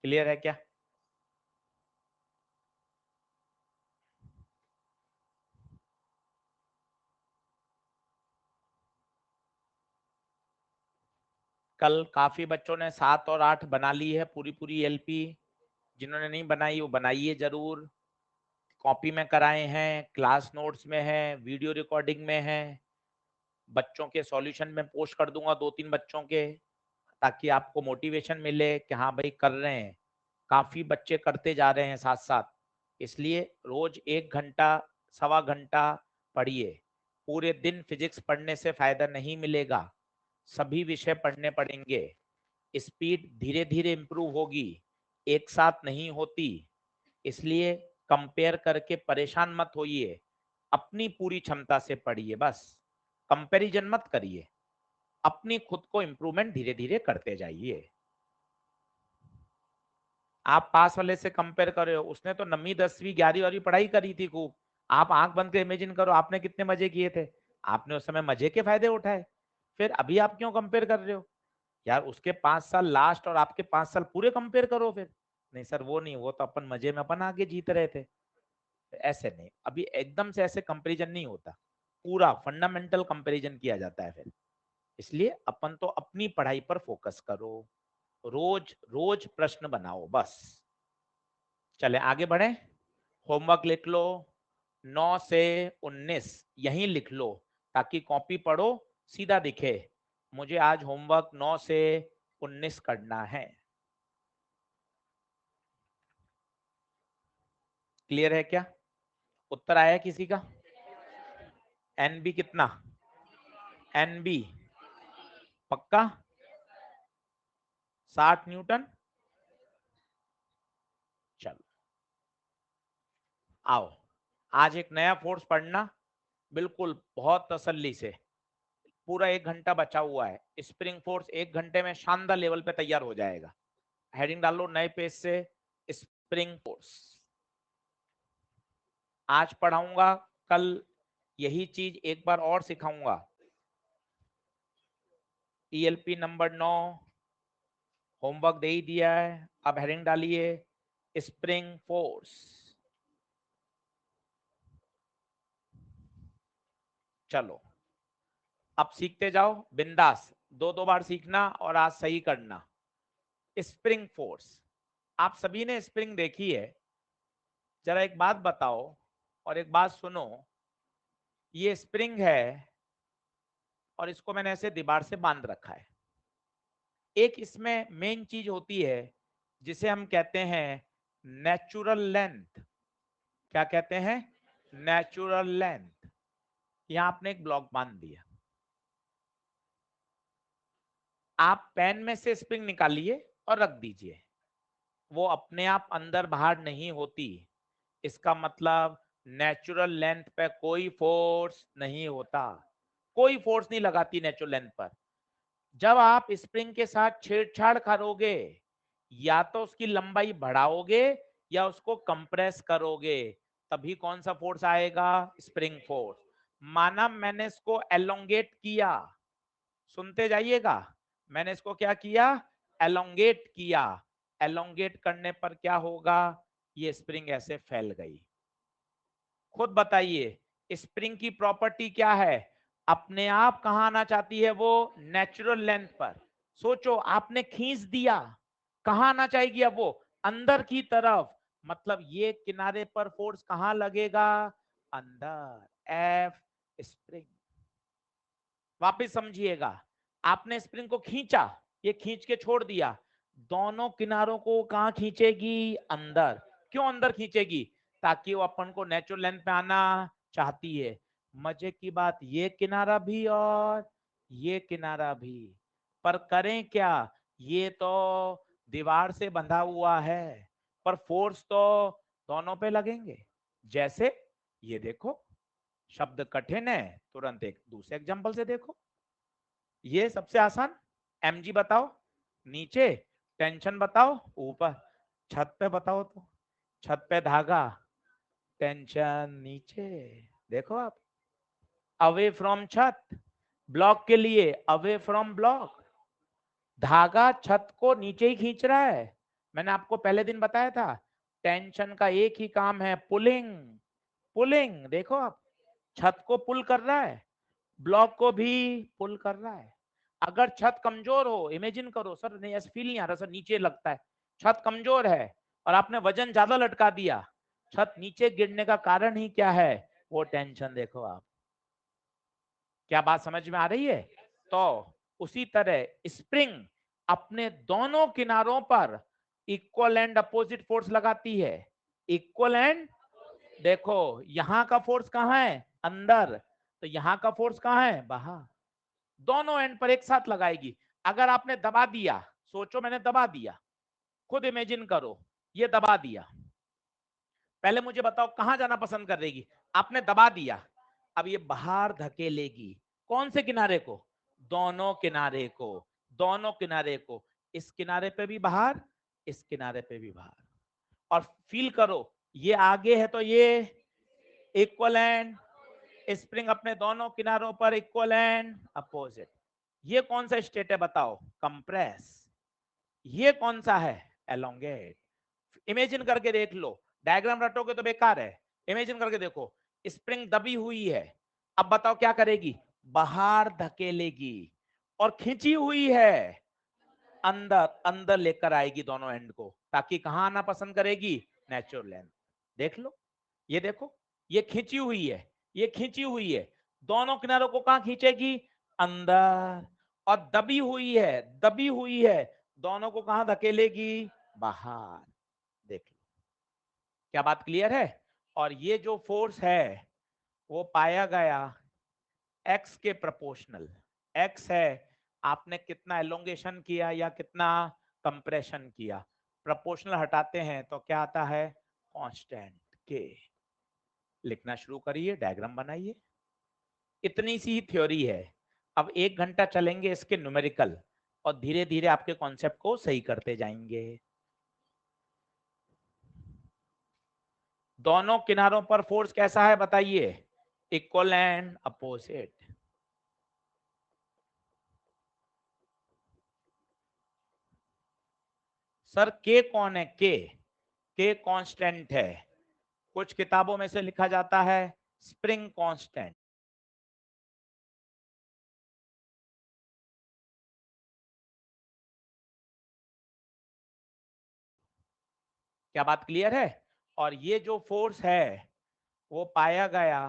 क्लियर है क्या? कल काफी बच्चों ने 7 और 8 बना ली है पूरी पूरी एलपी, जिन्होंने नहीं बनाई वो बनाइए जरूर। कॉपी में कराए हैं, क्लास नोट्स में है, वीडियो रिकॉर्डिंग में है, बच्चों के सॉल्यूशन में पोस्ट कर दूंगा 2-3 बच्चों के, ताकि आपको मोटिवेशन मिले कि हाँ भाई कर रहे हैं। काफी बच्चे करते जा रहे हैं साथ साथ, इसलिए रोज 1 घंटा 1.25 घंटा पढ़िए। पूरे दिन फिजिक्स पढ़ने से फायदा नहीं मिलेगा, सभी विषय पढ़ने पड़ेंगे। स्पीड धीरे धीरे इंप्रूव होगी, एक साथ नहीं होती, इसलिए कंपेयर करके परेशान मत होइए, अपनी पूरी क्षमता से पढ़िए, बस कंपैरिजन मत करिए, अपनी खुद को इंप्रूवमेंट धीरे धीरे करते जाइए। आप पास वाले से कंपेयर कर रहे हो, उसने तो 9वीं 10वीं 11वीं वाली पढ़ाई करी थी खूब। आप आंख बंद के इमेजिन करो आपने कितने मजे किए थे, आपने उस समय मजे के फायदे उठाए, फिर अभी आप क्यों कंपेयर कर रहे हो? यार उसके 5 साल लास्ट और आपके 5 साल पूरे कंपेयर करो फिर। नहीं सर वो नहीं, वो तो अपन मजे में अपन आगे जीत रहे थे। ऐसे नहीं, अभी एकदम से ऐसे कंपैरिजन नहीं होता, पूरा फंडामेंटल कंपैरिजन किया जाता है फिर। इसलिए अपन तो अपनी पढ़ाई पर फोकस करो, रोज रोज प्रश्न बनाओ बस। चले आगे बढ़े, होमवर्क लिख लो 9 से 19, यहीं लिख लो ताकि कॉपी पढ़ो सीधा दिखे, मुझे आज होमवर्क 9 से 19 करना है। क्लियर है क्या? उत्तर आया किसी का? एनबी कितना? एनबी पक्का? 60 न्यूटन। चलो आओ, आज एक नया फोर्स पढ़ना, बिल्कुल बहुत तसल्ली से। पूरा 1 घंटा बचा हुआ है, स्प्रिंग फोर्स 1 घंटे में शानदार लेवल पे तैयार हो जाएगा। हेडिंग डालो नए पेज से, स्प्रिंग फोर्स। आज पढ़ाऊंगा, कल यही चीज एक बार और सिखाऊंगा। ईएलपी नंबर 9 होमवर्क दे ही दिया है। अब हेडिंग डालिए स्प्रिंग फोर्स। चलो अब सीखते जाओ बिंदास, दो दो बार सीखना और आज सही करना। स्प्रिंग फोर्स, आप सभी ने स्प्रिंग देखी है। जरा एक बात बताओ और एक बात सुनो, ये स्प्रिंग है और इसको मैंने ऐसे दीवार से बांध रखा है। एक इसमें मेन चीज होती है जिसे हम कहते हैं नेचुरल लेंथ। क्या कहते हैं? Natural length. यहां आपने एक ब्लॉक बांध दिया, आप पेन में से स्प्रिंग निकालिए और रख दीजिए। वो अपने आप अंदर बाहर नहीं होती, इसका मतलब नेचुरल लेंथ पे कोई फोर्स नहीं होता, कोई फोर्स नहीं लगाती नेचुरल लेंथ पर। जब आप स्प्रिंग के साथ छेड़छाड़ करोगे, या तो उसकी लंबाई बढ़ाओगे या उसको कंप्रेस करोगे, तभी कौन सा फोर्स आएगा? Spring force. माना मैंने इसको एलोंगेट किया, सुनते जाइएगा, मैंने इसको क्या किया? एलोंगेट किया। एलोंगेट करने पर क्या होगा? ये स्प्रिंग ऐसे फैल गई। खुद बताइए, स्प्रिंग की प्रॉपर्टी क्या है? अपने आप कहां आना चाहती है वो? नेचुरल लेंथ पर। सोचो, आपने खींच दिया, कहां आना चाहेगी अब वो? अंदर की तरफ। मतलब ये किनारे पर फोर्स कहां लगेगा? अंदर। F spring. वापिस समझिएगा, आपने स्प्रिंग को खींचा, ये खींच के छोड़ दिया, दोनों किनारों को कहां खींचेगी? अंदर। क्यों अंदर खींचेगी? ताकि वो अपन को नेचुरल लेंथ पे आना चाहती है। मजे की बात, ये किनारा भी और ये किनारा भी, पर करें क्या? ये तो दीवार से बंधा हुआ है, पर फोर्स तो दोनों पे लगेंगे। जैसे ये देखो, शब्द कठिन है, तुरंत एक दूसरे एग्जांपल से देखो। ये सबसे आसान। mg बताओ नीचे, टेंशन बताओ ऊपर। छत पे बताओ तो, छत पे धागा, टेंशन नीचे। देखो आप, अवे फ्रॉम छत, ब्लॉक के लिए अवे फ्रॉम ब्लॉक, धागा छत को नीचे ही खींच रहा है। मैंने आपको पहले दिन बताया था, टेंशन का एक ही काम है, पुलिंग। पुलिंग, देखो आप, छत को पुल कर रहा है, ब्लॉक को भी पुल कर रहा है। अगर छत कमजोर हो, इमेजिन करो सर, नहीं ऐसा फील नहीं आ रहा सर, नीचे लगता है, छत कमजोर है और आपने वजन ज्यादा लटका दिया, छत नीचे गिरने का कारण ही क्या है? वो टेंशन। देखो आप, क्या बात समझ में आ रही है? तो उसी तरह स्प्रिंग अपने दोनों किनारों पर इक्वल एंड अपोजिट फोर्स लगाती है। इक्वल एंड, देखो यहां का फोर्स कहां है? अंदर, तो यहां का फोर्स कहां है? बाहर। दोनों एंड पर एक साथ लगाएगी। अगर आपने दबा दिया, सोचो मैंने दबा दिया, खुद इमेजिन करो, ये दबा दिया, पहले मुझे बताओ कहां जाना पसंद करेगी? आपने दबा दिया, अब ये बाहर धकेलेगी। कौन से किनारे को? दोनों किनारे को। दोनों किनारे को, इस किनारे पे भी बाहर, इस किनारे पे भी बाहर। और फील करो, ये आगे है तो ये इक्वल एंड, स्प्रिंग अपने दोनों किनारों पर इक्वल एंड अपोजिट। ये कौन सा स्टेट है बताओ? कंप्रेस। ये कौन सा है? एलोंगेट। इमेजिन करके देख लो, डायग्राम रटोगे तो बेकार है, इमेजिन करके देखो, स्प्रिंग दबी हुई है, अब बताओ क्या करेगी? बाहर धकेलेगी, और खींची हुई है अंदर, अंदर लेकर आएगी दोनों एंड को, ताकि कहां आना पसंद करेगी? Natural length. देख लो, ये देखो, ये खींची हुई है, ये खींची हुई है, दोनों किनारों को कहां खींचेगी? अंदर। और दबी हुई है, दबी हुई है, दोनों को कहां धकेलेगी? बाहर। देख लो, क्या बात क्लियर है? और ये जो फोर्स है वो पाया गया x के प्रोपोर्शनल। x है आपने कितना एलोंगेशन किया या कितना कंप्रेशन किया, प्रोपोर्शनल हटाते हैं तो क्या आता है, कांस्टेंट के। लिखना शुरू करिए, डायग्राम बनाइए। इतनी सी थ्योरी है। अब 1 घंटा चलेंगे इसके न्यूमेरिकल और धीरे धीरे आपके कॉन्सेप्ट को सही करते जाएंगे। दोनों किनारों पर फोर्स कैसा है बताइए, इक्वल एंड अपोजिट। सर के कौन है, के कांस्टेंट है, कुछ किताबों में से लिखा जाता है स्प्रिंग कांस्टेंट। क्या बात क्लियर है? और ये जो फोर्स है वो पाया गया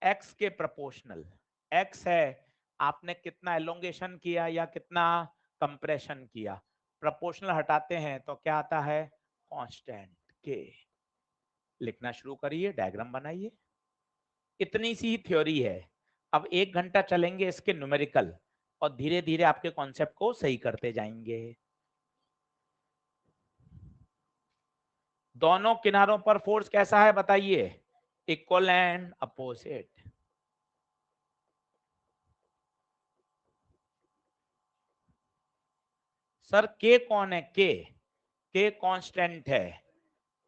x के प्रोपोर्शनल। x है आपने कितना एलोंगेशन किया या कितना कंप्रेशन किया, प्रोपोर्शनल हटाते हैं तो क्या आता है, कांस्टेंट के। लिखना शुरू करिए, डायग्राम बनाइए। इतनी सी थ्योरी है। अब 1 घंटा चलेंगे इसके न्यूमेरिकल और धीरे धीरे आपके कॉन्सेप्ट को सही करते जाएंगे। दोनों किनारों पर फोर्स कैसा है बताइए, इक्वल एंड अपोजिट। सर के कौन है, के कांस्टेंट है,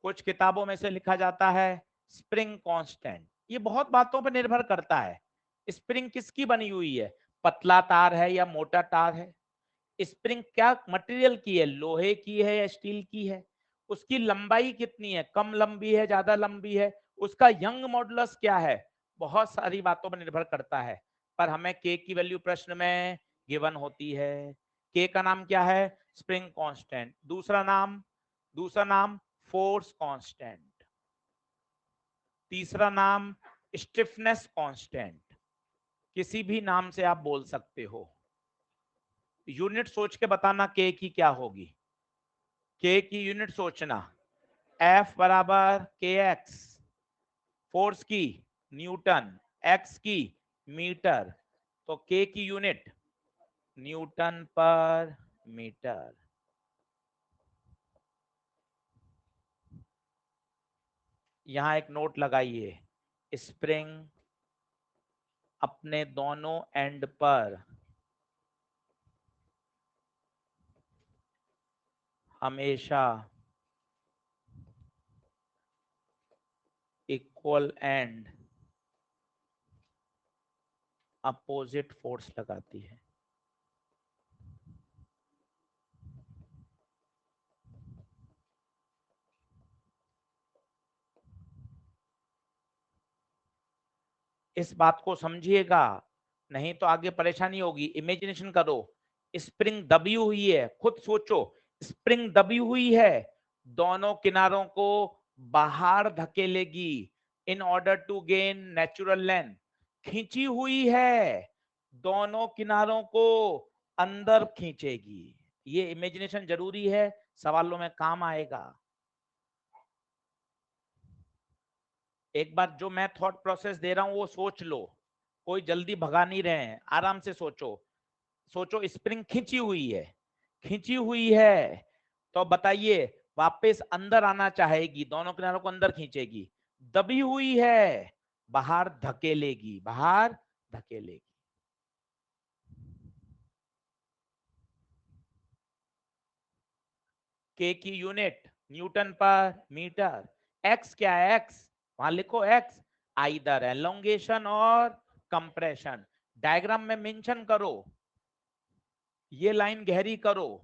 कुछ किताबों में से लिखा जाता है स्प्रिंग कांस्टेंट। ये बहुत बातों पर निर्भर करता है। स्प्रिंग किसकी बनी हुई है, पतला तार है या मोटा तार है, स्प्रिंग क्या मटेरियल की है, लोहे की है या स्टील की है, उसकी लंबाई कितनी है, कम लंबी है ज्यादा लंबी है, उसका यंग मॉडुलस क्या है, बहुत सारी बातों पर निर्भर करता है। पर हमें के की वैल्यू प्रश्न में गिवन होती है। के का नाम क्या है, स्प्रिंग कांस्टेंट। दूसरा नाम फोर्स कांस्टेंट। तीसरा नाम स्टिफनेस कांस्टेंट। किसी भी नाम से आप बोल सकते हो। यूनिट सोच के बताना के की क्या होगी, के की यूनिट सोचना, F बराबर के एक्स, फोर्स की न्यूटन, एक्स की मीटर, तो के की यूनिट न्यूटन पर मीटर। यहां एक नोट लगाइए, स्प्रिंग अपने दोनों एंड पर हमेशा इक्वल एंड अपोजिट फोर्स लगाती है। इस बात को समझिएगा, नहीं तो आगे परेशानी होगी। इमेजिनेशन करो, स्प्रिंग दबी हुई है, खुद सोचो, स्प्रिंग दबी हुई है, दोनों किनारों को बाहर धकेलेगी in order to gain natural length. खींची हुई है, दोनों किनारों को अंदर खींचेगी। ये इमेजिनेशन जरूरी है, सवालों में काम आएगा। एक बार जो मैं थॉट प्रोसेस दे रहा हूं वो सोच लो, कोई जल्दी भगा नहीं रहे हैं, आराम से सोचो। सोचो स्प्रिंग खींची हुई है, खींची हुई है, तो बताइए वापस अंदर आना चाहेगी, दोनों किनारों को अंदर खींचेगी। दबी हुई है, बाहर धकेलेगी, बाहर धकेलेगी। के की यूनिट न्यूटन पर मीटर। एक्स क्या है, एक्स वहां लिखो, एक्स आइदर एलोंगेशन और कंप्रेशन। डायग्राम में मेंशन करो, ये लाइन गहरी करो,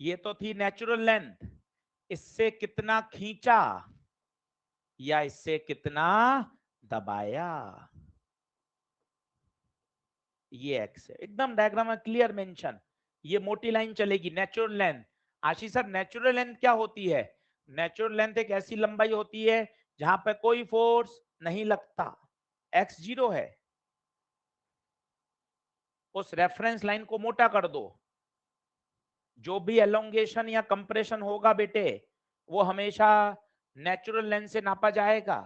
ये तो थी नेचुरल लेंथ, इससे कितना खींचा या इससे कितना दबाया, ये एक्स है। एकदम डायग्राम में क्लियर मेंशन। ये मोटी लाइन चलेगी, नेचुरल लेंथ। आशीष सर नेचुरल लेंथ क्या होती है, नेचुरल लेंथ एक ऐसी लंबाई होती है जहां पे कोई फोर्स नहीं लगता, एक्स 0 है। उस रेफरेंस लाइन को मोटा कर दो, जो भी एलोंगेशन या कंप्रेशन होगा बेटे वो हमेशा नेचुरल लेंथ से नापा जाएगा।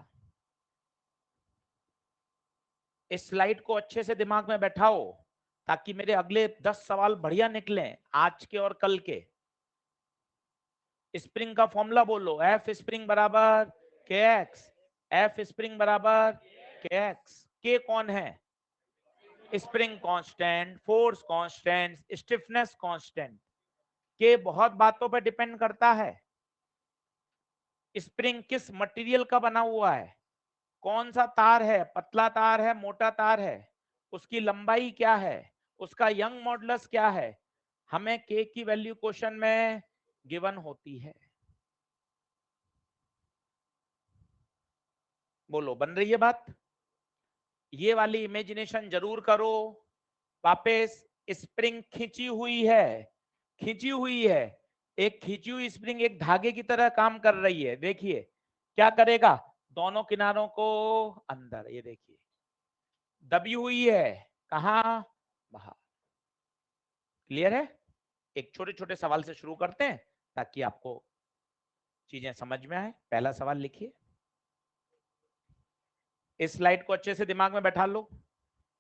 इस स्लाइड को अच्छे से दिमाग में बैठाओ ताकि मेरे अगले 10 सवाल बढ़िया निकलें आज के और कल के। स्प्रिंग का फॉर्मूला बोलो, एफ स्प्रिंग बराबर के एक्स, एफ स्प्रिंग बराबर के एक्स। के कौन है? Spring constant, force constant, stiffness constant. के बहुत बातों पर डिपेंड करता है। स्प्रिंग किस मटेरियल का बना हुआ है, कौन सा तार है, पतला तार है, मोटा तार है, उसकी लंबाई क्या है, उसका यंग मॉडुलस क्या है, हमें के की वैल्यू क्वेश्चन में गिवन होती है। बोलो, बन रही है बात? ये वाली इमेजिनेशन जरूर करो। वापस, स्प्रिंग खींची हुई है, खींची हुई है। एक खींची हुई स्प्रिंग एक धागे की तरह काम कर रही है। देखिए क्या करेगा, दोनों किनारों को अंदर, ये देखिए दबी हुई है, कहां? बाहर। क्लियर है? एक छोटे छोटे सवाल से शुरू करते हैं ताकि आपको चीजें समझ में आए। पहला सवाल लिखिए, इस स्लाइड को अच्छे से दिमाग में बैठा लो।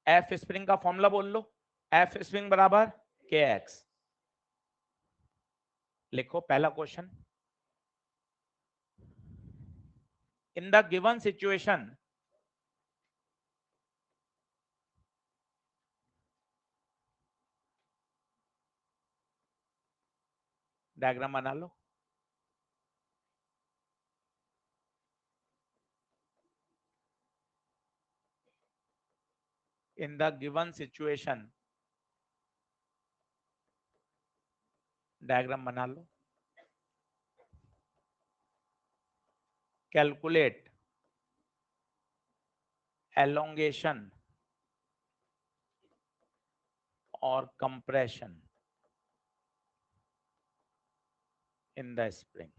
एफ स्प्रिंग का फॉर्मूला बोल लो, एफ स्प्रिंग बराबर के एक्स। लिखो पहला question, in the given situation diagram बना लो। In the given situation, diagram बना लो। कैलकुलेट एलोंगेशन और कंप्रेशन इन द स्प्रिंग।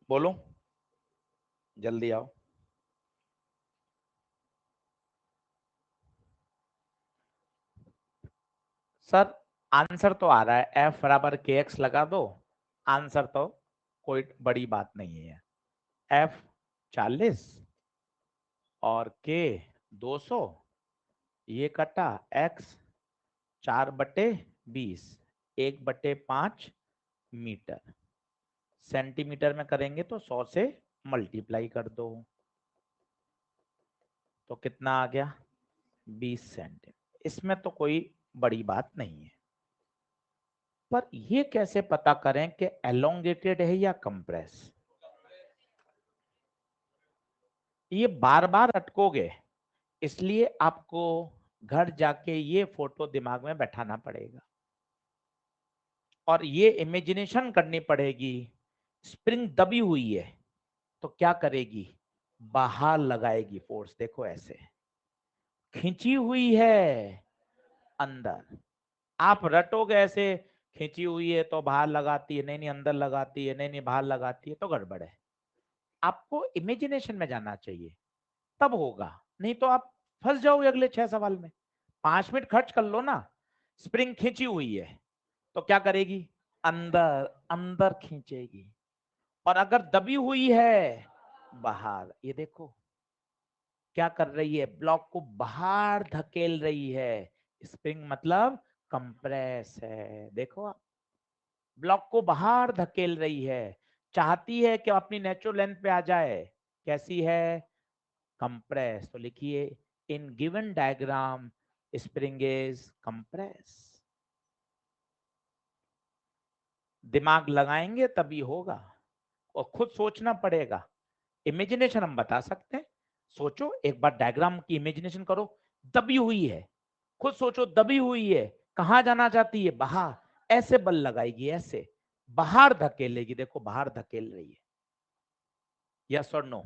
बोलो, जल्दी आओ। सर आंसर तो आ रहा है, एफ बराबर के एक्स लगा दो, आंसर तो कोई बड़ी बात नहीं है। एफ 40 और के 200, ये कटा एक्स 4/20, 1/5 मीटर। सेंटीमीटर में करेंगे तो 100 से मल्टीप्लाई कर दो, तो कितना आ गया? 20 सेंटीमीटर। इसमें तो कोई बड़ी बात नहीं है, पर ये कैसे पता करें कि एलोंगेटेड है या कंप्रेस? ये बार बार अटकोगे, इसलिए आपको घर जाके ये फोटो दिमाग में बैठाना पड़ेगा और ये इमेजिनेशन करनी पड़ेगी। स्प्रिंग दबी हुई है तो क्या करेगी? बाहर लगाएगी फोर्स, देखो ऐसे। खींची हुई है अंदर, आप रटोगे ऐसे, खींची हुई है तो बाहर लगाती है, नहीं नहीं अंदर लगाती है, नहीं नहीं बाहर लगाती है, तो गड़बड़ है। आपको इमेजिनेशन में जाना चाहिए, तब होगा, नहीं तो आप फंस जाओगे अगले 6 सवाल में। 5 मिनट खर्च कर लो ना। स्प्रिंग खींची हुई है तो क्या करेगी? अंदर अंदर खींचेगी। और अगर दबी हुई है बाहर, ये देखो क्या कर रही है, ब्लॉक को बाहर धकेल रही है। स्प्रिंग मतलब कंप्रेस है, देखो आप, ब्लॉक को बाहर धकेल रही है, चाहती है कि अपनी नेचुरल लेंथ पे आ जाए। कैसी है? कंप्रेस। तो लिखिए, in given diagram spring is compress. दिमाग लगाएंगे तभी होगा, और खुद सोचना पड़ेगा। इमेजिनेशन हम बता सकते हैं, सोचो एक बार डायग्राम की इमेजिनेशन करो, दबी हुई है, खुद सोचो दबी हुई है, कहां जाना चाहती है, बाहर, ऐसे बल लगाएगी, ऐसे बाहर धकेलेगी, देखो बाहर धकेल रही है। यस और नो?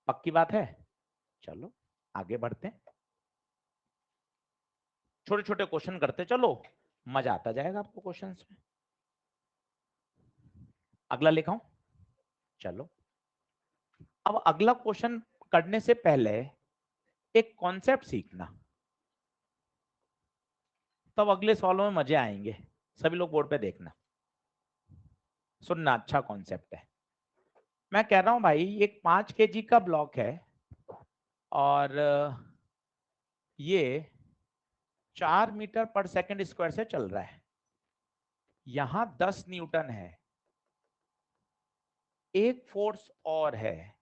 पक्की बात है? चलो आगे बढ़ते हैं, छोटे छोटे क्वेश्चन करते चलो, मजा आता जाएगा आपको क्वेश्चंस में। अगला लिखाऊं? चलो, अब अगला क्वेश्चन करने से पहले एक कॉन्सेप्ट सीखना, तब अगले सवालों में मजे आएंगे। सभी लोग बोर्ड पे देखना, सुनना, अच्छा कॉन्सेप्ट है। मैं कह रहा हूं भाई, एक 5 kg का ब्लॉक है और ये 4 मीटर पर सेकंड स्क्वायर से चल रहा है, यहां 10 न्यूटन है, एक फोर्स और है,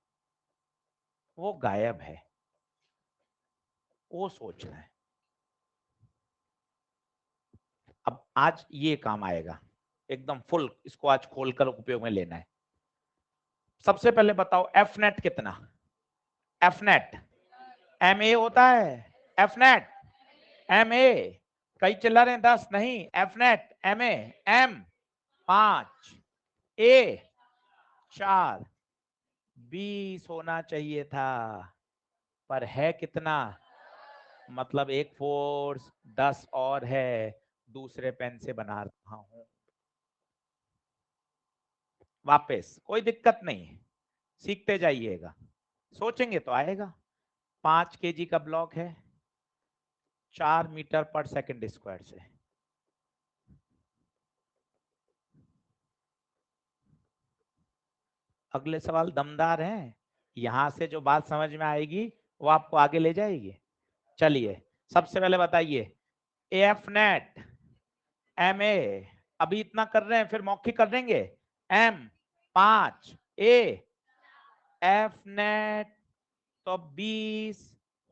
वो गायब है, वो सोचना है। अब आज ये काम आएगा एकदम फुल, इसको आज खोलकर उपयोग में लेना है। सबसे पहले बताओ एफ नेट कितना? एफ नेट एम ए होता है, एफ नेट एम ए, कई चिल्ला रहे हैं 10 नहीं, F net M A, M 5, A 4, 20 होना चाहिए था, पर है कितना? मतलब एक फोर्स 10 और है, दूसरे पेन से बना रहा हूं। वापस कोई दिक्कत नहीं, सीखते जाइएगा, सोचेंगे तो आएगा। 5 kg का ब्लॉक है, 4 मीटर पर सेकंड स्क्वायर से, अगले सवाल दमदार हैं, यहां से जो बात समझ में आएगी वो आपको आगे ले जाएगी। चलिए सबसे पहले बताइए, एफ नेट एम ए, अभी इतना कर रहे हैं, फिर मौखिक कर देंगे, एम 5, ए एफ नेट तो 20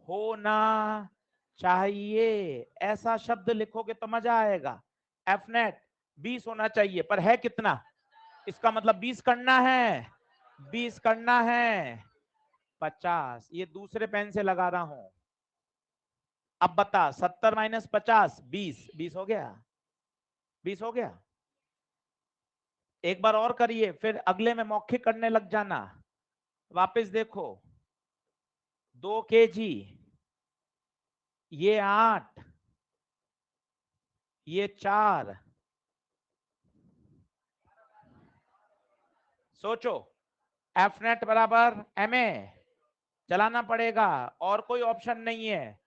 होना चाहिए, ऐसा शब्द लिखोगे तो मजा आएगा। एफ नेट 20 होना चाहिए, पर है कितना? इसका मतलब 20 करना है, 20 करना है, 50, ये दूसरे पेन से लगा रहा हूं। अब बता, 70 माइनस 50, 20, 20 हो गया, 20 हो गया। एक बार और करिए, फिर अगले में मौखिक करने लग जाना। वापस देखो, 2 kg, ये 8, ये 4, सोचो, एफ नेट बराबर एम ए, चलाना पड़ेगा, और कोई ऑप्शन नहीं है,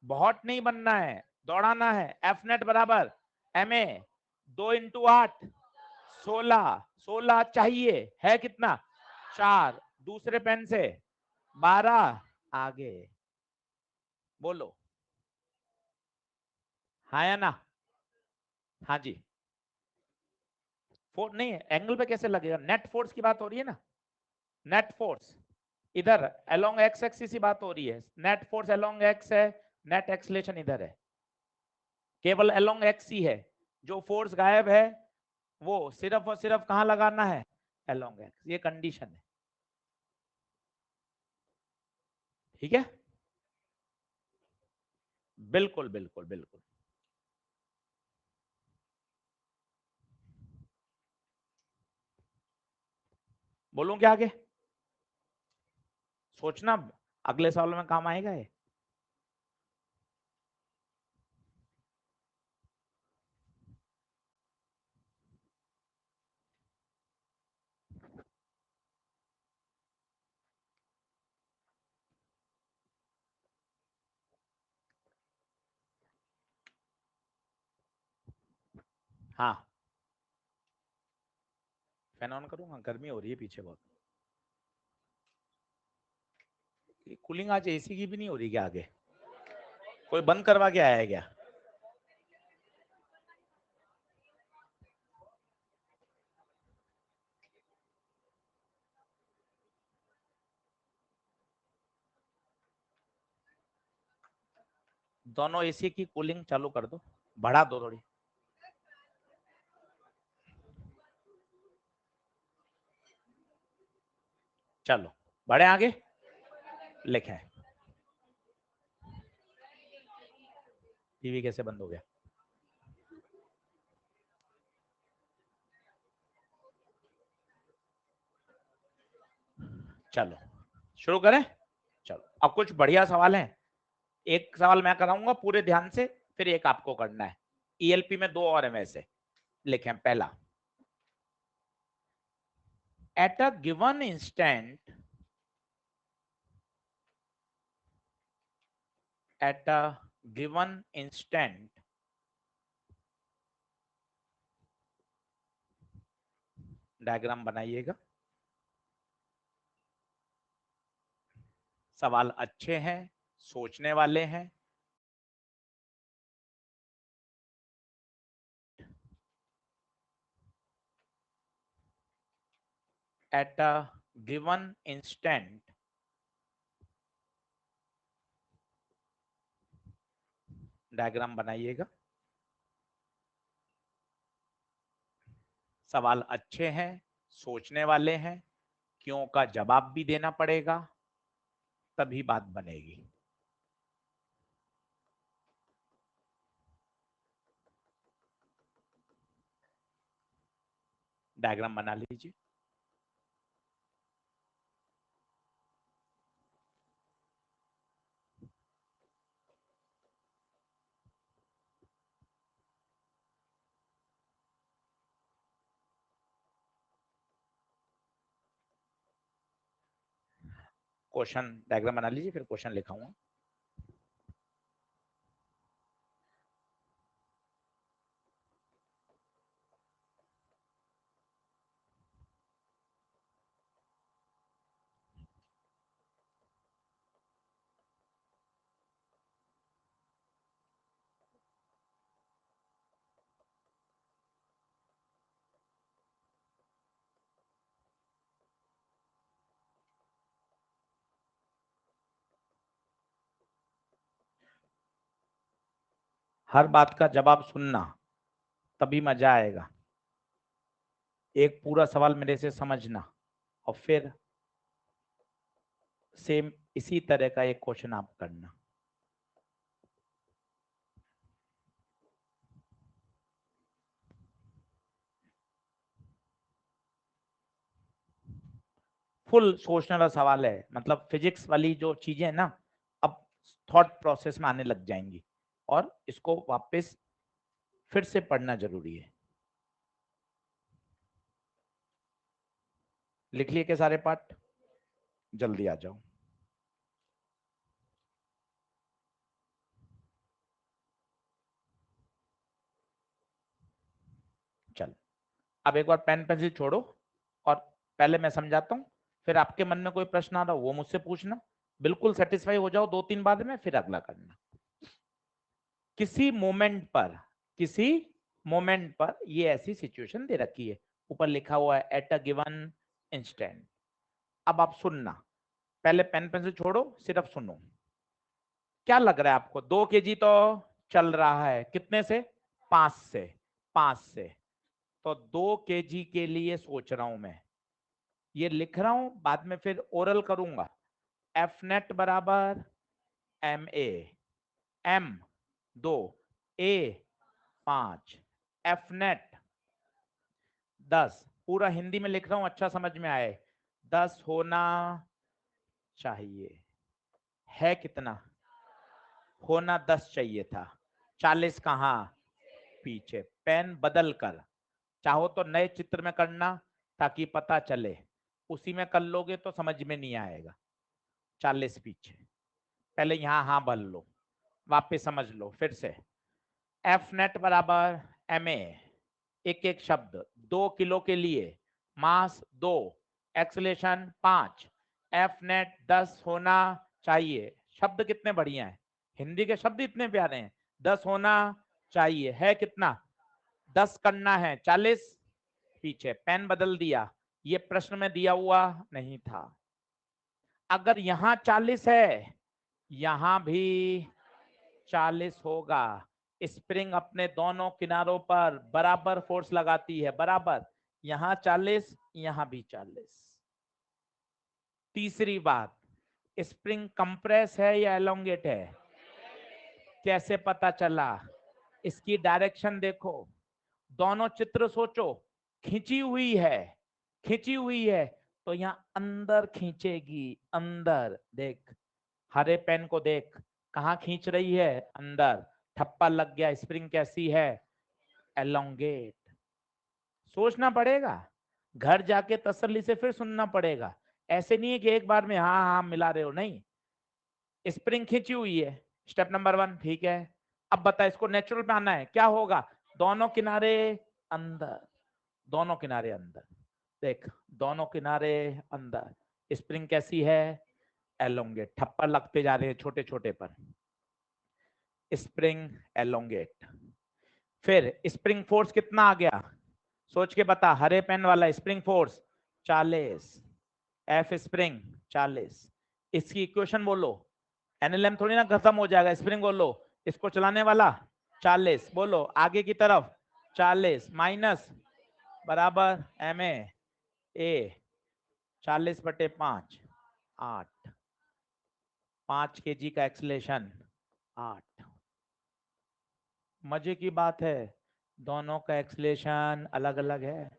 बहुत नहीं बनना है, दौड़ाना है। एफ नेट बराबर एम ए, 2 × 8 16, 16 चाहिए, है कितना? 4, दूसरे पेन से 12, आगे बोलो, हाँ या ना? हाँ जी, फोर्स नहीं है, एंगल पे कैसे लगेगा? नेट फोर्स की बात हो रही है ना, नेट फोर्स इधर अलोंग एक्स एक्सिस ही बात हो रही है, नेट फोर्स अलोंग एक्स है, नेट एक्सलेशन इधर है, केवल अलोंग एक्स ही है, जो फोर्स गायब है वो सिर्फ और सिर्फ कहां लगाना है? अलोंग एक्स, ये कंडीशन है, ठीक है? बिल्कुल बिल्कुल बिल्कुल। बोलूं क्या आगे? सोचना, अगले साल में काम आएगा ये। हाँ, फैन ऑन करूंगा, गर्मी हो रही है पीछे बहुत। कूलिंग आज एसी की भी नहीं हो रही क्या आगे? कोई बंद करवा के आया है क्या? दोनों एसी की कूलिंग चालू कर दो, बढ़ा दो थोड़ी। चलो बढ़े आगे, लिखे। टीवी कैसे बंद हो गया? चलो शुरू करें। चलो अब कुछ बढ़िया सवाल है। एक सवाल मैं कराऊंगा पूरे ध्यान से, फिर एक आपको करना है। ईएलपी में 2 और है वैसे। लिखें पहला, at a given instant, at a given instant, diagram बनाइएगा। सवाल अच्छे हैं, सोचने वाले हैं। At a given instant, diagram बनाइएगा। सवाल अच्छे हैं, सोचने वाले हैं, क्यों का जवाब भी देना पड़ेगा, तभी बात बनेगी। डायग्राम बना लीजिए। क्वेश्चन डायग्राम बना लीजिए, फिर क्वेश्चन लिखाऊंगा। हर बात का जवाब सुनना, तभी मजा आएगा। एक पूरा सवाल मेरे से समझना, और फिर सेम इसी तरह का एक क्वेश्चन आप करना। फुल सोचने वाला सवाल है, मतलब फिजिक्स वाली जो चीजें है ना, अब थॉट प्रोसेस में आने लग जाएंगी, और इसको वापस फिर से पढ़ना जरूरी है। लिख लिए के सारे पार्ट? जल्दी आ जाओ। चल, अब एक बार पेन पेंसिल छोड़ो, और पहले मैं समझाता हूँ, फिर आपके मन में कोई प्रश्न आ रहा हो वो मुझसे पूछना। बिल्कुल सेटिस्फाई हो जाओ 2-3 बार में, फिर अगला करना। किसी मोमेंट पर, किसी मोमेंट पर ये ऐसी सिचुएशन दे रखी है, ऊपर लिखा हुआ है एट अ गिवन इंस्टेंट। अब आप सुनना, पहले पेन पेंसिल छोड़ो, सिर्फ सुनो। क्या लग रहा है आपको? 2 kg तो चल रहा है, कितने से? 5 से। 5 से तो 2 kg के लिए सोच रहा हूं मैं, ये लिख रहा हूं, बाद में फिर ओरल करूंगा। एफ नेट बराबर M A, M 2, A 5, F net 10। पूरा हिंदी में लिख रहा हूं, अच्छा समझ में आए। 10 होना चाहिए, है कितना? होना 10 चाहिए था, 40 कहाँ? पीछे। पेन बदल कर, चाहो तो नए चित्र में करना, ताकि पता चले। उसी में कर लोगे तो समझ में नहीं आएगा। 40 पीछे, पहले यहाँ हाँ भर लो, वापस समझ लो फिर से। एफ नेट बराबर एम ए, एक एक शब्द। 2 किलो के लिए मास 2, एक्सलेशन 5, एफ नेट 10 होना चाहिए। शब्द कितने बढ़िया हैं, हिंदी के शब्द इतने प्यारे हैं। 10 होना चाहिए, है कितना? 10 करना है, 40 पीछे। पेन बदल दिया, ये प्रश्न में दिया हुआ नहीं था। अगर यहां 40 है, यहां भी 40 होगा। स्प्रिंग अपने दोनों किनारों पर बराबर फोर्स लगाती है, बराबर। यहां 40, यहां भी 40। तीसरी बात, स्प्रिंग कंप्रेस है या एलोंगेट है? कैसे पता चला? इसकी डायरेक्शन देखो, दोनों चित्र सोचो, खींची हुई है, खींची हुई है तो यहां अंदर खींचेगी, अंदर। देख हरे पेन को, देख कहां खींच रही है, अंदर। ठप्पा लग गया, स्प्रिंग कैसी है? एलोंगेट। सोचना पड़ेगा, घर जाके तसल्ली से फिर सुनना पड़ेगा। ऐसे नहीं है कि एक बार में हाँ हाँ मिला रहे हो, नहीं। स्प्रिंग खींची हुई है, स्टेप नंबर 1, ठीक है। अब बता, इसको नेचुरल पे आना है, क्या होगा? दोनों किनारे अंदर, दोनों किनारे अंदर। देख दोनों किनारे अंदर, स्प्रिंग कैसी है? एलोंगेट। ठप्पर लगते जा रहे हैं छोटे छोटे पर, स्प्रिंग एलोंगेट। फिर स्प्रिंग फोर्स कितना आ गया, सोच के बता। हरे पेन वाला स्प्रिंग फोर्स 40, एफ स्प्रिंग 40। इसकी इक्वेशन बोलो, एनएलएम थोड़ी ना खत्म हो जाएगा, स्प्रिंग बोलो। इसको चलाने वाला 40, बोलो आगे की तरफ 40 माइनस बराबर एम ए 40/5, 8। 5 kg का एक्सलेशन 8। मजे की बात है, दोनों का एक्सलेशन अलग अलग है।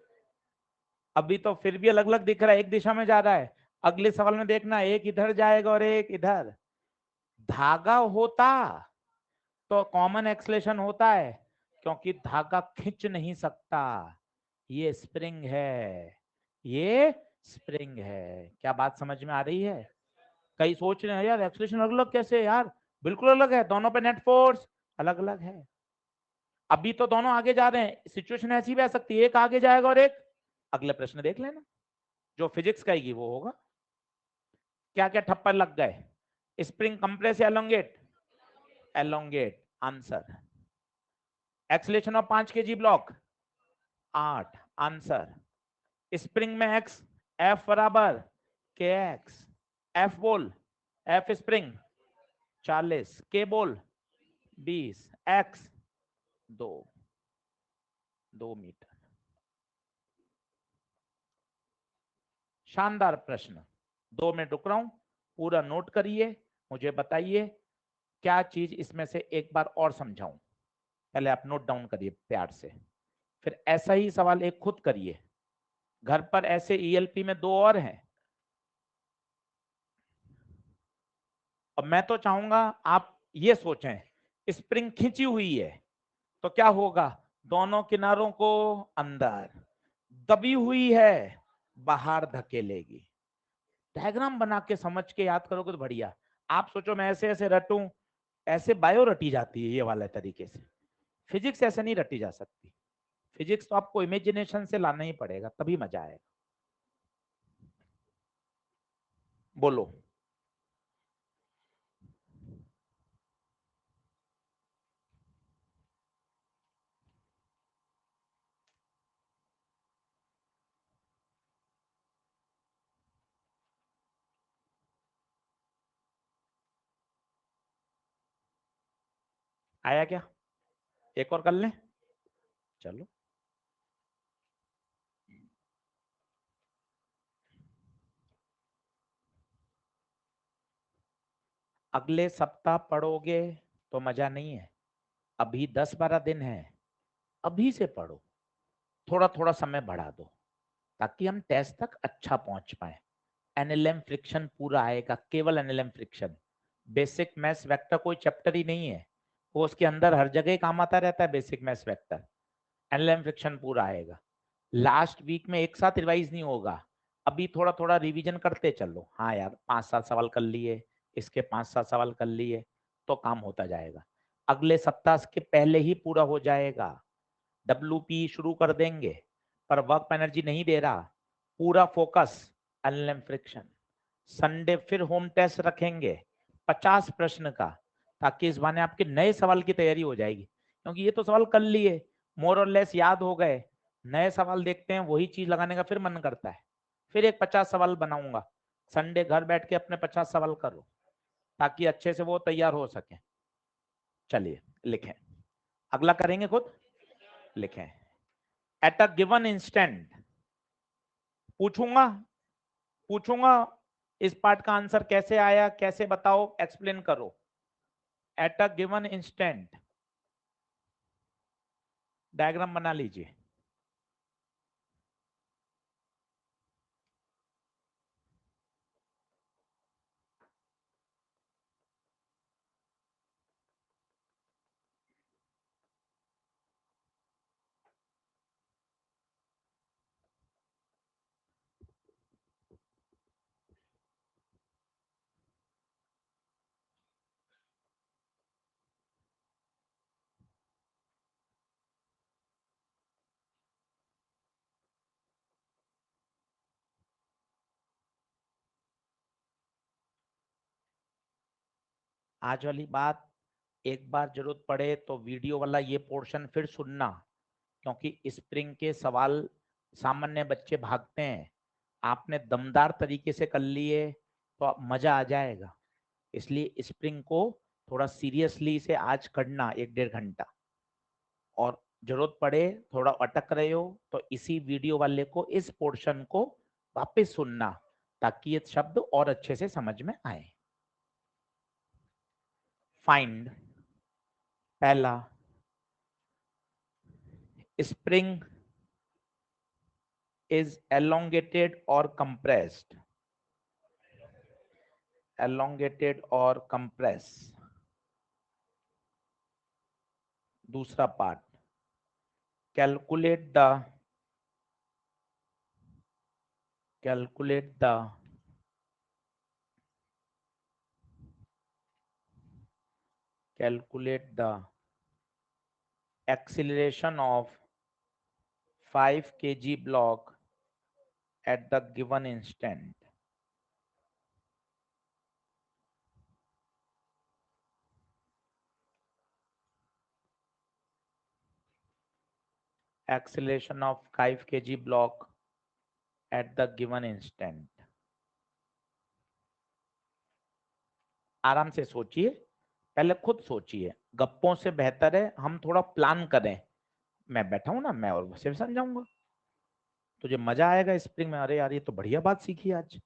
अभी तो फिर भी अलग अलग दिख रहा है, एक दिशा में जा रहा है। अगले सवाल में देखना, एक इधर जाएगा और एक इधर। धागा होता तो कॉमन एक्सलेशन होता है, क्योंकि धागा खींच नहीं सकता। ये स्प्रिंग है, ये स्प्रिंग है। क्या बात समझ में आ रही है? कई सोच रहे हैं यार एक्सलेशन अलग अलग कैसे यार? बिल्कुल अलग है, दोनों पे नेट फोर्स अलग अलग है। अभी तो दोनों आगे जा रहे हैं, सिचुएशन ऐसी भी आ सकती है, एक आगे जाएगा और एक। अगले प्रश्न देख लेना, जो फिजिक्स कहेगी वो होगा। क्या क्या ठप्पर लग गए? स्प्रिंग कंप्रेस या elongate? Elongate answer. Acceleration of 5 kg block 8 answer. Spring में एक्स, एफ बराबर के एक्स। एफ बोल, एफ स्प्रिंग 40, के बोल 20, एक्स 2 मीटर। शानदार प्रश्न। 2 मिनट रुक रहा हूं, पूरा नोट करिए, मुझे बताइए क्या चीज इसमें से एक बार और समझाऊं। पहले आप नोट डाउन करिए प्यार से, फिर ऐसा ही सवाल एक खुद करिए घर पर। ऐसे ईएलपी में 2 और हैं, और मैं तो चाहूंगा आप ये सोचें, स्प्रिंग खींची हुई है तो क्या होगा? दोनों किनारों को अंदर, दबी हुई है बाहर धकेलेगी। डायग्राम बना के समझ के याद करोगे तो बढ़िया। आप सोचो मैं ऐसे ऐसे रटूं, ऐसे बायो रटी जाती है ये वाले तरीके से। फिजिक्स ऐसे नहीं रटी जा सकती। फिजिक्स तो आपको इमेजिनेशन से लाना ही पड़ेगा, तभी मजा आएगा। बोलो। आया क्या? एक और कर लें, चलो। अगले सप्ताह पढ़ोगे तो मजा नहीं है, अभी 10-12 दिन है, अभी से पढ़ो। थोड़ा थोड़ा समय बढ़ा दो ताकि हम टेस्ट तक अच्छा पहुंच पाए। एनएलएम फ्रिक्शन पूरा आएगा, केवल NLM friction. Basic maths vector कोई चैप्टर ही नहीं है, वो उसके अंदर हर जगह काम आता रहता है basic maths vector. NLM friction पूरा आएगा। लास्ट वीक में एक साथ रिवाइज नहीं होगा, अभी थोड़ा थोड़ा रिवीजन करते चलो। हाँ यार 5-7 सवाल कर लिए, इसके 5-7 सवाल कर लिए तो काम होता जाएगा। अगले सप्ताह के पहले ही पूरा हो जाएगा। WP शुरू कर देंगे, पर वर्क एनर्जी नहीं दे रहा, पूरा फोकस एनएलएम फ्रिक्शन। संडे फिर होम टेस्ट रखेंगे 50 प्रश्न का, ताकि इस बहाने आपके नए सवाल की तैयारी हो जाएगी। क्योंकि ये तो सवाल कर लिए, मोर और लेस याद हो गए, नए सवाल देखते हैं वही चीज लगाने का फिर मन करता है। फिर एक 50 सवाल बनाऊंगा, संडे घर बैठ के अपने 50 सवाल करो ताकि अच्छे से वो तैयार हो सके। चलिए लिखें, अगला करेंगे खुद, लिखें। एट अ गिवन इंस्टेंट, पूछूंगा पूछूंगा इस पार्ट का आंसर कैसे आया, कैसे बताओ, एक्सप्लेन करो। At a given instant, diagram बना लीजिए। आज वाली बात एक बार जरूरत पड़े तो वीडियो वाला ये पोर्शन फिर सुनना, क्योंकि स्प्रिंग के सवाल सामान्य बच्चे भागते हैं, आपने दमदार तरीके से कर लिए तो मजा आ जाएगा। इसलिए स्प्रिंग को थोड़ा सीरियसली से आज करना 1-1.5 घंटा, और जरूरत पड़े थोड़ा अटक रहे हो तो इसी वीडियो वाले को, इस पोर्शन को वापस सुनना, ताकि ये शब्द और अच्छे से समझ में आए। फाइंड, पहला, spring is elongated or compressed, elongated or compress। दूसरा part, calculate the acceleration of 5 kg block at the given instant। acceleration of 5 kg block at the given instant। आराम से सोचिए, पहले खुद सोचिए, गप्पों से बेहतर है हम थोड़ा प्लान करें। मैं बैठा हूं ना, मैं और वैसे समझाऊंगा, तुझे मजा आएगा स्प्रिंग में। अरे यार ये तो बढ़िया बात सीखी आज।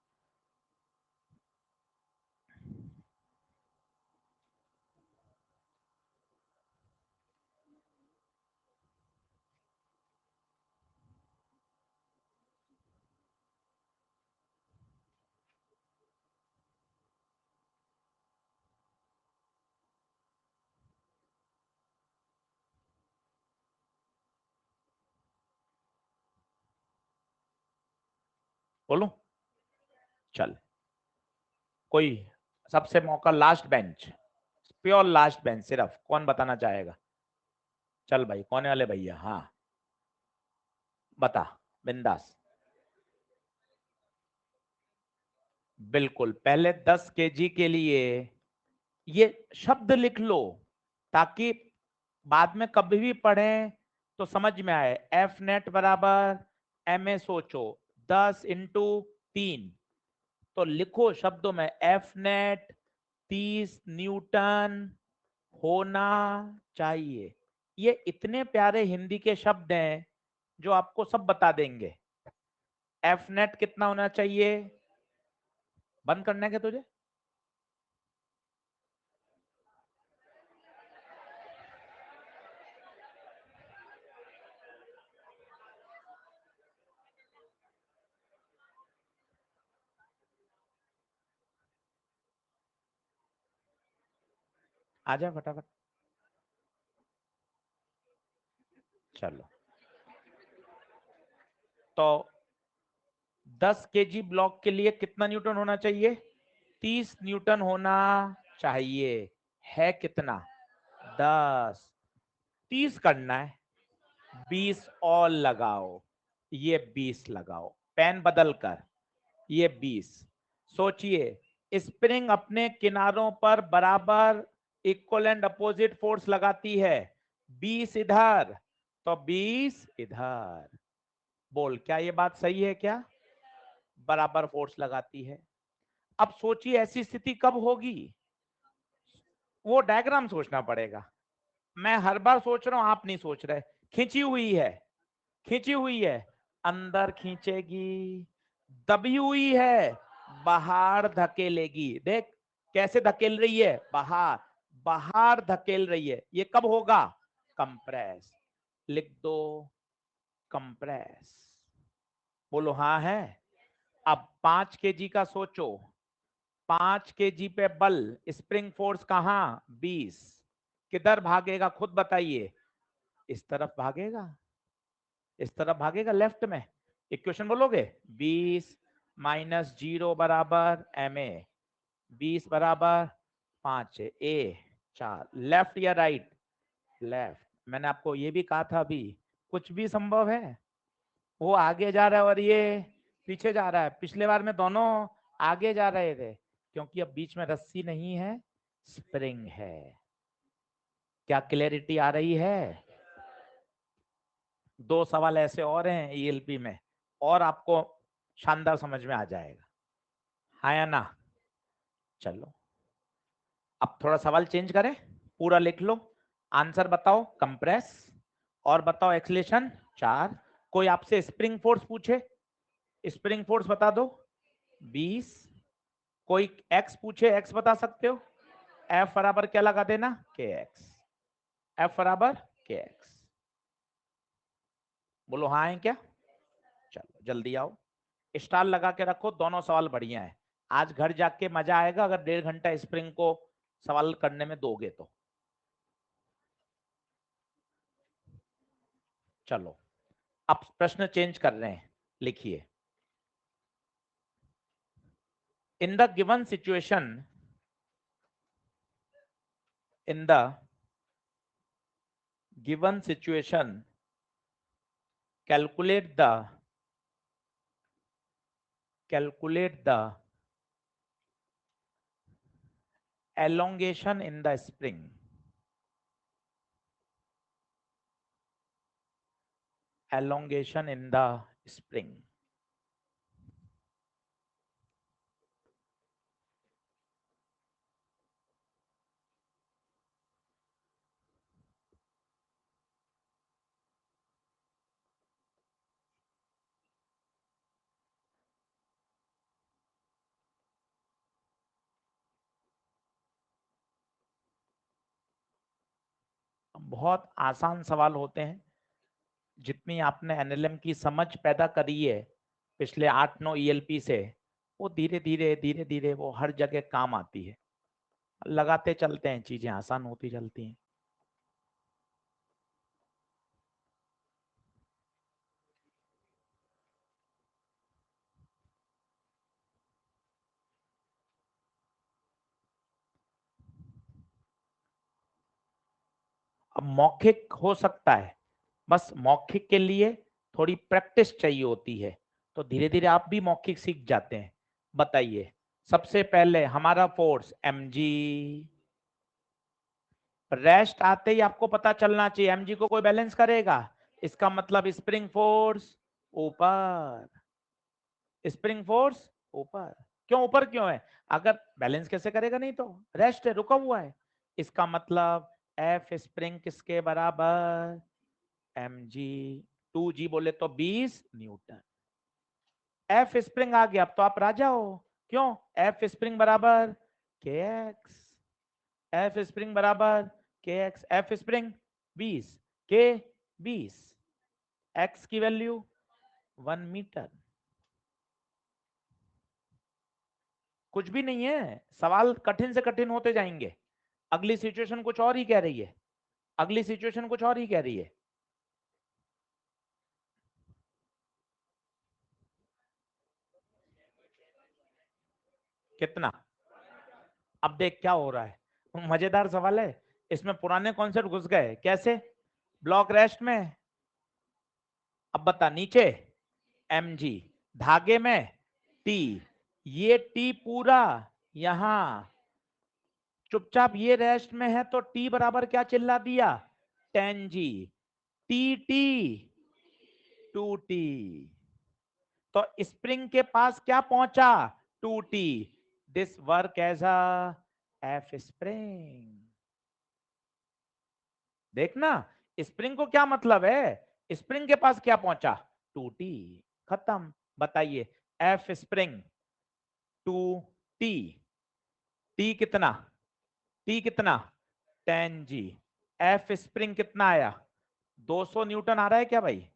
बोलूं? चल, कोई सबसे मौका, last bench, pure last bench, सिर्फ कौन बताना चाहेगा? चल भाई, कोने वाले भैया, हाँ बता, बिंदास। बिल्कुल, पहले 10 केजी के लिए ये शब्द लिख लो, ताकि बाद में कभी भी पढ़ें तो समझ में आए। एफ नेट बराबर एम ए, सोचो 10 इंटू 3, तो लिखो शब्दों में एफ नेट 30 न्यूटन होना चाहिए। ये इतने प्यारे हिंदी के शब्द हैं जो आपको सब बता देंगे। एफ नेट कितना होना चाहिए? बंद करने के तुझे? आ जाए फटाफट। चलो, तो 10 केजी ब्लॉक के लिए कितना न्यूटन होना चाहिए? 30 न्यूटन होना चाहिए। है कितना? 10। 30 करना है, 20 और लगाओ, ये 20 लगाओ, पेन बदल कर, ये 20। सोचिए, स्प्रिंग अपने किनारों पर बराबर इक्वल एंड अपोजिट फोर्स लगाती है। 20 इधर तो 20 इधर। बोल, क्या ये बात सही है? क्या बराबर फोर्स लगाती है? अब सोचिए ऐसी स्थिति कब होगी, वो डायग्राम सोचना पड़ेगा। मैं हर बार सोच रहा हूं, आप नहीं सोच रहे। खींची हुई है, खींची हुई है, अंदर खींचेगी, दबी हुई है, बाहर धकेलेगी। देख कैसे धकेल रही है, बाहर, बाहर धकेल रही है। ये कब होगा, कंप्रेस। लिख दो कंप्रेस। बोलो हाँ है। अब 5 kg का सोचो, 5 kg पे बल, स्प्रिंग फोर्स कहां, 20, किधर भागेगा खुद बताइए, इस तरफ भागेगा, इस तरफ भागेगा, लेफ्ट में। इक्वेशन बोलोगे, 20 माइनस 0 बराबर ma, 20 बराबर 5 a 4, लेफ्ट या राइट, लेफ्ट। मैंने आपको ये भी कहा था अभी, कुछ भी संभव है। वो आगे जा रहा है और ये पीछे जा रहा है। पिछले बार में दोनों आगे जा रहे थे, क्योंकि अब बीच में रस्सी नहीं है, स्प्रिंग है। क्या क्लैरिटी आ रही है? 2 सवाल ऐसे और हैं ईएलपी में, और आपको शानदार समझ में आ जाएगा, हाँ या ना? चलो अब थोड़ा सवाल चेंज करें, पूरा लिख लो, आंसर बताओ कंप्रेस, और बताओ एक्सीलरेशन 4। कोई आपसे स्प्रिंग फोर्स पूछे, स्प्रिंग फोर्स बता दो 20। कोई एक्स पूछे, एक्स बता सकते हो, एफ बराबर क्या लगा देना, के एक्स, एफ बराबर के एक्स। बोलो हाँ है क्या? चलो जल्दी आओ, स्टार लगा के रखो, दोनों सवाल बढ़िया है। आज घर जाके मजा आएगा अगर 1.5 घंटा स्प्रिंग को सवाल करने में दोगे तो। चलो अब प्रश्न चेंज कर रहे हैं, लिखिए, इन the given situation, in the given situation calculate the elongation in the spring, elongation in the spring। बहुत आसान सवाल होते हैं, जितनी आपने एनएलएम की समझ पैदा करी है पिछले 8-9 ईएलपी से, वो धीरे धीरे धीरे धीरे वो हर जगह काम आती है। लगाते चलते हैं, चीजें आसान होती चलती हैं। अब मौखिक हो सकता है, बस मौखिक के लिए थोड़ी प्रैक्टिस चाहिए होती है, तो धीरे धीरे आप भी मौखिक सीख जाते हैं। बताइए, सबसे पहले हमारा फोर्स mg, रेस्ट आते ही आपको पता चलना चाहिए mg को कोई बैलेंस करेगा, इसका मतलब स्प्रिंग फोर्स ऊपर, स्प्रिंग फोर्स ऊपर। क्यों ऊपर क्यों है, अगर बैलेंस कैसे करेगा, नहीं तो रेस्ट है, रुका हुआ है। इसका मतलब एफ स्प्रिंग किसके बराबर, mg, 2g बोले तो 20 न्यूटन। एफ स्प्रिंग आ गया, अब तो आप राजा हो। क्यों, एफ स्प्रिंग बराबर के एक्स, एफ स्प्रिंग बराबर के एक्स, एफ स्प्रिंग 20, के 20, एक्स की वैल्यू 1 मीटर। कुछ भी नहीं है, सवाल कठिन से कठिन होते जाएंगे। अगली सिचुएशन कुछ और ही कह रही है, अगली सिचुएशन कुछ और ही कह रही है। कितना, अब देख क्या हो रहा है, मजेदार सवाल है, इसमें पुराने कॉन्सेप्ट घुस गए। कैसे, ब्लॉक रेस्ट में, अब बता, नीचे mg, धागे में t, ये t पूरा यहां, चुपचाप ये रेस्ट में है तो t बराबर क्या चिल्ला दिया, 10g, tt 2t, तो स्प्रिंग के पास क्या पहुंचा, 2t, this work as a F spring, देखना स्प्रिंग को क्या मतलब है, स्प्रिंग के पास क्या पहुंचा 2t, खत्म। बताइए एफ स्प्रिंग 2t, टी कितना, टी कितना 10g, एफ स्प्रिंग कितना आया 200 न्यूटन आ रहा है क्या भाई,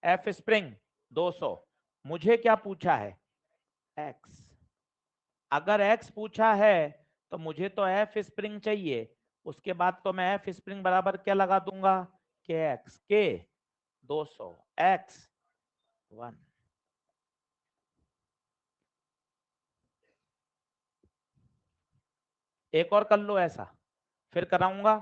एफ स्प्रिंग 200। मुझे क्या पूछा है एक्स, अगर एक्स पूछा है तो मुझे तो एफ स्प्रिंग चाहिए, उसके बाद तो मैं एफ स्प्रिंग बराबर क्या लगा दूंगा के एक्स के 200 एक्स 1। एक और कर लो ऐसा, फिर कराऊंगा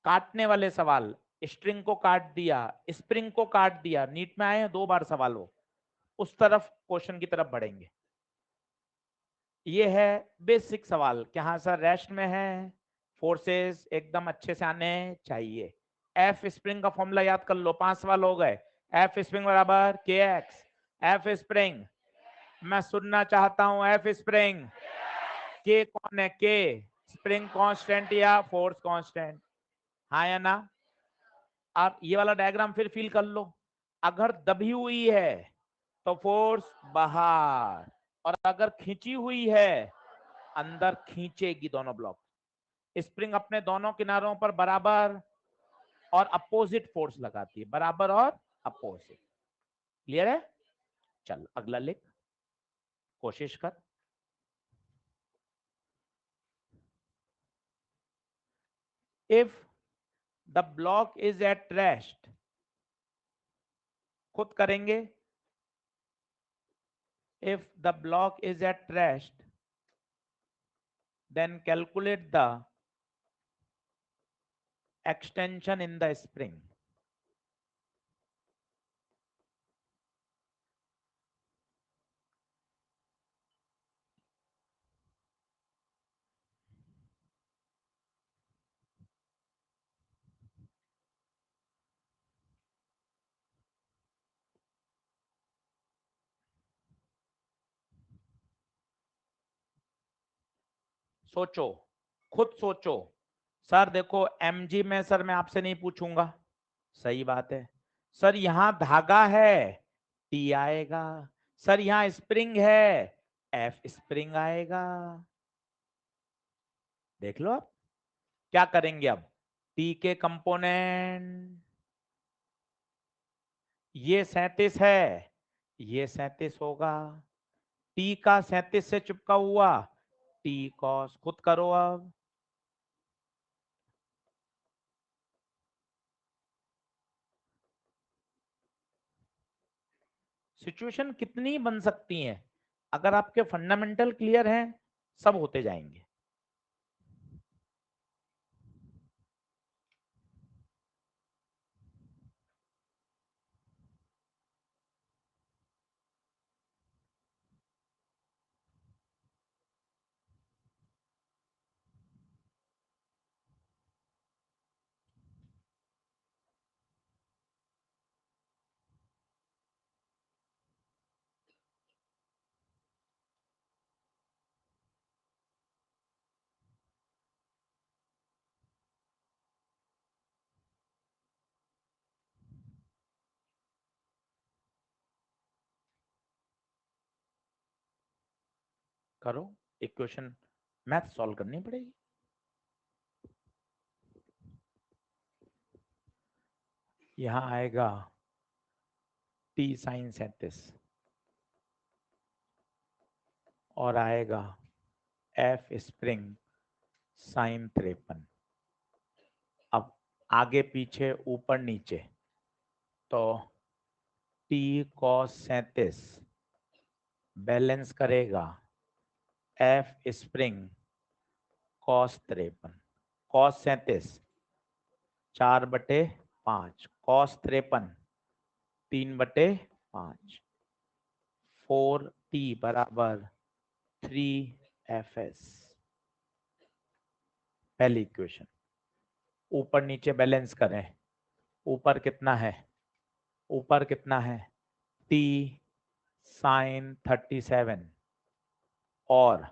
काटने वाले सवाल। स्ट्रिंग को काट दिया, स्प्रिंग को काट दिया, नीट में आए हैं 2 बार सवाल हो, उस तरफ क्वेश्चन की तरफ बढ़ेंगे। ये है बेसिक सवाल कि हाँ सर रेस्ट में है, फोर्सेस एकदम अच्छे से आने चाहिए। एफ स्प्रिंग का फॉर्मूला याद कर लो, 5 सवाल हो गए। एफ स्प्रिंग बराबर के एक्स, एफ स्प्रिंग मैं सुनना चाहता हूं, एफ स्प्रिंग के कौन है, के स्प्रिंग कांस्टेंट या फोर्स कांस्टेंट, हाँ या ना। आप ये वाला डायग्राम फिर फिल कर लो, अगर दबी हुई है तो फोर्स बाहर, और अगर खींची हुई है अंदर खींचेगी दोनों ब्लॉक। स्प्रिंग अपने दोनों किनारों पर बराबर और अपोजिट फोर्स लगाती है, बराबर और अपोजिट। क्लियर है, चल अगला लिख, कोशिश कर। If the block is at rest, खुद करेंगे। If the block is at rest then calculate the extension in the spring। सोचो, खुद सोचो। सर देखो mg में सर मैं आपसे नहीं पूछूंगा, सही बात है। सर यहां धागा है टी आएगा, सर यहां स्प्रिंग है एफ स्प्रिंग आएगा। देख लो आप क्या करेंगे अब, टी के कंपोनेंट, ये 37 है, ये 37 होगा, टी का 37 से चिपका हुआ टी कॉस, खुद करो अब। सिचुएशन कितनी बन सकती हैं, अगर आपके फंडामेंटल क्लियर हैं सब होते जाएंगे। करो, इक्वेशन मैथ सॉल्व करनी पड़ेगी। यहां आएगा टी साइन 37 और आएगा एफ स्प्रिंग साइन 53। अब आगे पीछे ऊपर नीचे, तो टी कॉस 37 बैलेंस करेगा F spring cos 53, cos 37 4/5, cos 53 3/5, 4t बराबर 3fs। पहली इक्वेशन, ऊपर नीचे बैलेंस करें, ऊपर कितना है, ऊपर कितना है t साइन 37 और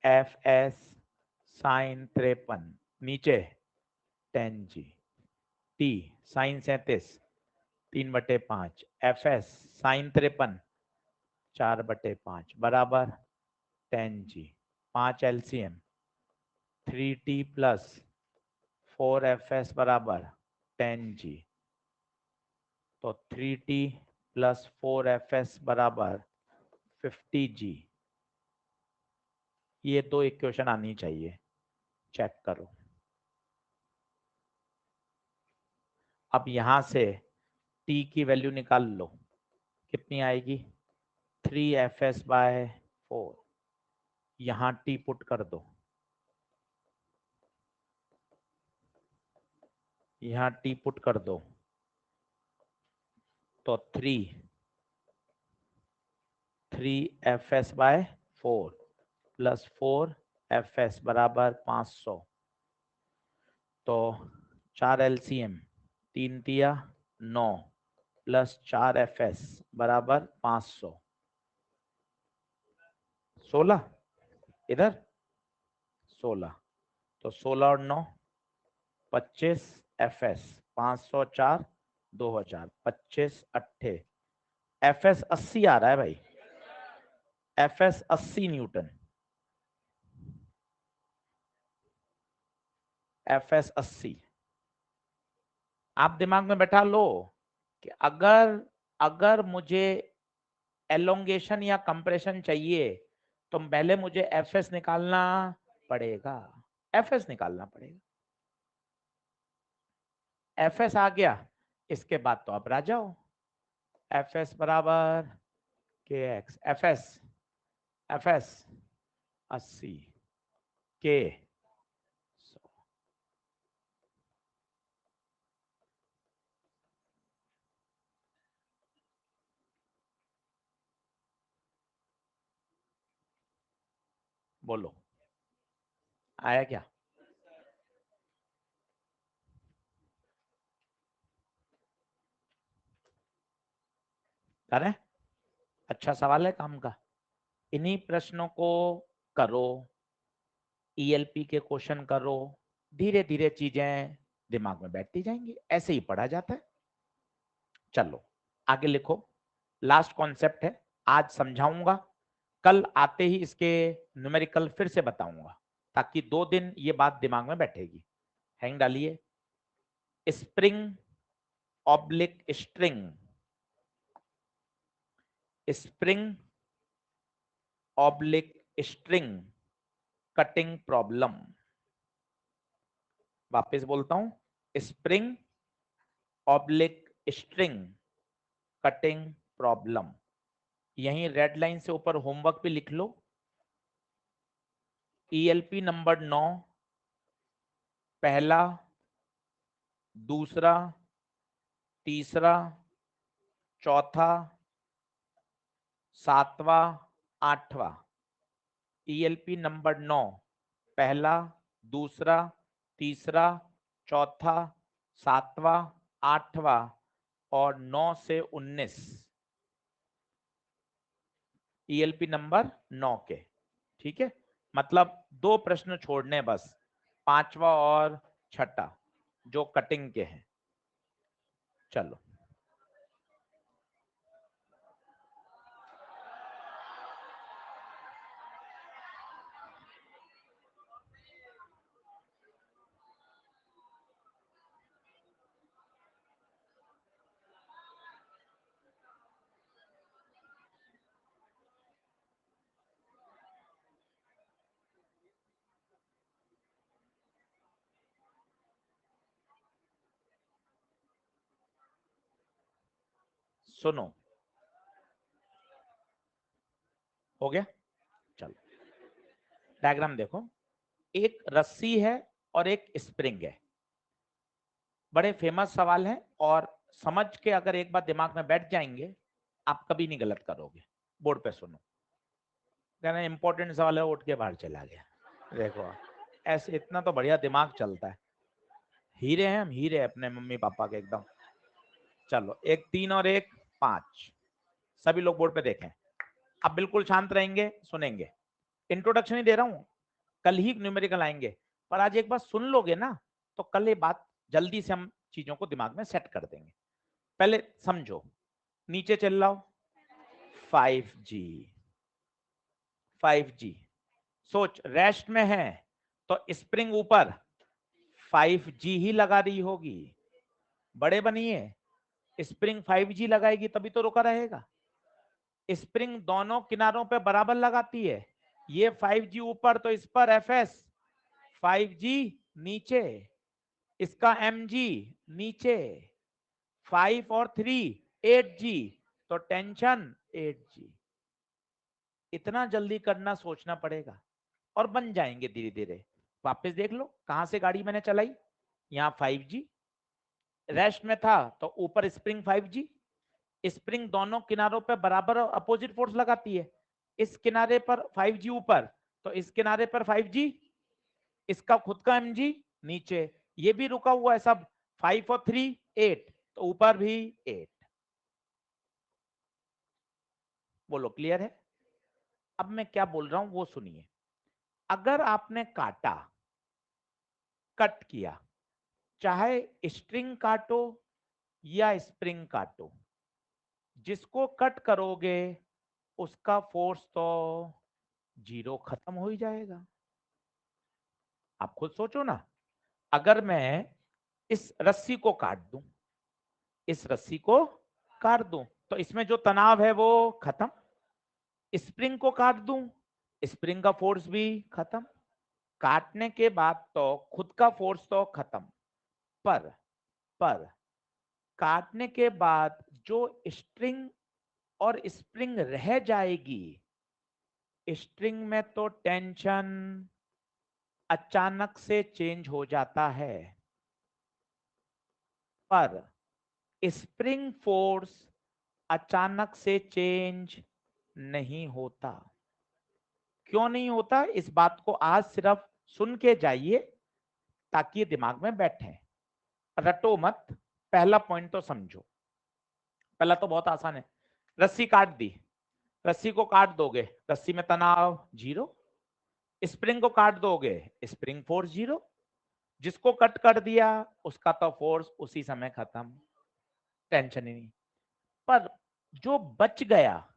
एफ एस साइन 53, नीचे 10 जी। T sine 37 3/5, F S sine 53 4/5 बराबर 10 जी। 5 एलसीएम 3t प्लस 4fs बराबर 10 जी। तो 3t प्लस 4fs बराबर 50 जी। ये दो इक्वेशन आनी चाहिए, चेक करो। अब यहां से t की वैल्यू निकाल लो, कितनी आएगी 3fs/4। यहां t पुट कर दो, यहां t पुट कर दो, तो 3fs/4 प्लस 4fs बराबर 500। तो 4 एलसीएम 3 तिया 9 प्लस 4fs बराबर 500। 16 इधर 16, तो 16 और 9 25 fs 504 2000 25 8 fs 80 आ रहा है भाई, fs 80 न्यूटन, fs 80। आप दिमाग में बैठा लो कि अगर अगर मुझे एलोंगेशन या कंप्रेशन चाहिए तो पहले मुझे एफएस निकालना पड़ेगा, एफएस निकालना पड़ेगा। एफएस आ गया, इसके बाद तो आप राजा हो। एफएस बराबर के एक्स, एफएस एफएस 80 के 100। बोलो आया क्या? करें, अच्छा सवाल है काम का। इन्हीं प्रश्नों को करो, ईएलपी के क्वेश्चन करो, धीरे धीरे चीजें दिमाग में बैठती जाएंगी, ऐसे ही पढ़ा जाता है। चलो आगे लिखो, लास्ट कॉन्सेप्ट है, आज समझाऊंगा, कल आते ही इसके न्यूमेरिकल फिर से बताऊंगा, ताकि 2 दिन ये बात दिमाग में बैठेगी। हैंग डालिए, spring oblique string, spring oblique string cutting problem. वापस बोलता हूं, spring oblique string cutting problem. यहीं रेड लाइन से ऊपर होमवर्क भी लिख लो, ईएलपी नंबर 9 पहला, दूसरा, तीसरा, चौथा, 7वां, 8वां। ईएलपी नंबर 9 पहला, दूसरा, तीसरा, चौथा, 7वां, 8वां और 9 से 19 ईएलपी नंबर 9 के। ठीक है, मतलब 2 प्रश्न छोड़ने बस, 5वां और 6ठा जो कटिंग के हैं। चलो सुनो, हो गया? चलो डायग्राम देखो, एक रस्सी है और एक स्प्रिंग है। बड़े फेमस सवाल है, और समझ के अगर एक बार दिमाग में बैठ जाएंगे, आप कभी नहीं गलत करोगे। बोर्ड पे सुनो, कहना इंपॉर्टेंट सवाल है, उठ के बाहर चला गया। देखो ऐसे इतना तो बढ़िया दिमाग चलता है, हीरे हैं हम, हीरे अपने मम्मी पापा के एकदम। चलो, एक 3 और एक 5, सभी लोग बोर्ड पे देखें। अब बिल्कुल शांत रहेंगे, सुनेंगे। इंट्रोडक्शन ही दे रहा हूं, कल ही न्यूमेरिकल आएंगे, पर आज एक बार सुन लोगे ना, तो कल ये बात जल्दी से हम चीजों को दिमाग में सेट कर देंगे। पहले समझो, नीचे चल रहा हो 5G। 5G सोच रेस्ट में है तो स्प्रिंग ऊपर 5G ही लगा रही होगी। बड़े बनिए, स्प्रिंग 5G लगाएगी तभी तो रुका रहेगा। स्प्रिंग दोनों किनारों पे बराबर लगाती है, ये 5G ऊपर तो इस पर FS, 5G नीचे, इसका MG नीचे, 5 और 3 8G, तो टेंशन 8G। इतना जल्दी करना सोचना पड़ेगा और बन जाएंगे धीरे धीरे। वापस देख लो कहां से गाड़ी मैंने चलाई, यहाँ 5G रेस्ट में था तो ऊपर स्प्रिंग 5G, स्प्रिंग दोनों किनारों पर बराबर अपोजिट फोर्स लगाती है। इस किनारे पर 5G ऊपर तो इस किनारे पर 5G, इसका खुद का MG नीचे, ये भी रुका हुआ है सब, 5 और 3 8, तो ऊपर भी 8। बोलो क्लियर है? अब मैं क्या बोल रहा हूं वो सुनिए। अगर आपने काटा, कट किया, चाहे स्ट्रिंग काटो या स्प्रिंग काटो, जिसको कट करोगे उसका फोर्स तो 0 खत्म हो ही जाएगा। आप खुद सोचो ना, अगर मैं इस रस्सी को काट दूं, इस रस्सी को काट दूं तो इसमें जो तनाव है वो खत्म। स्प्रिंग को काट दूं, स्प्रिंग का फोर्स भी खत्म। काटने के बाद तो खुद का फोर्स तो खत्म, पर काटने के बाद जो स्ट्रिंग और स्प्रिंग रह जाएगी, स्ट्रिंग में तो टेंशन अचानक से चेंज हो जाता है, पर स्प्रिंग फोर्स अचानक से चेंज नहीं होता। क्यों नहीं होता, इस बात को आज सिर्फ सुन के जाइए ताकि ये दिमाग में बैठे, रटो मत। पहला पॉइंट तो समझो, पहला तो बहुत आसान है। रस्सी काट दी, रस्सी को काट दोगे, रस्सी में तनाव 0, स्प्रिंग को काट दोगे, स्प्रिंग फोर्स 0, जिसको कट कर दिया उसका तो फोर्स उसी समय खत्म, टेंशन ही नहीं। पर जो बच गया,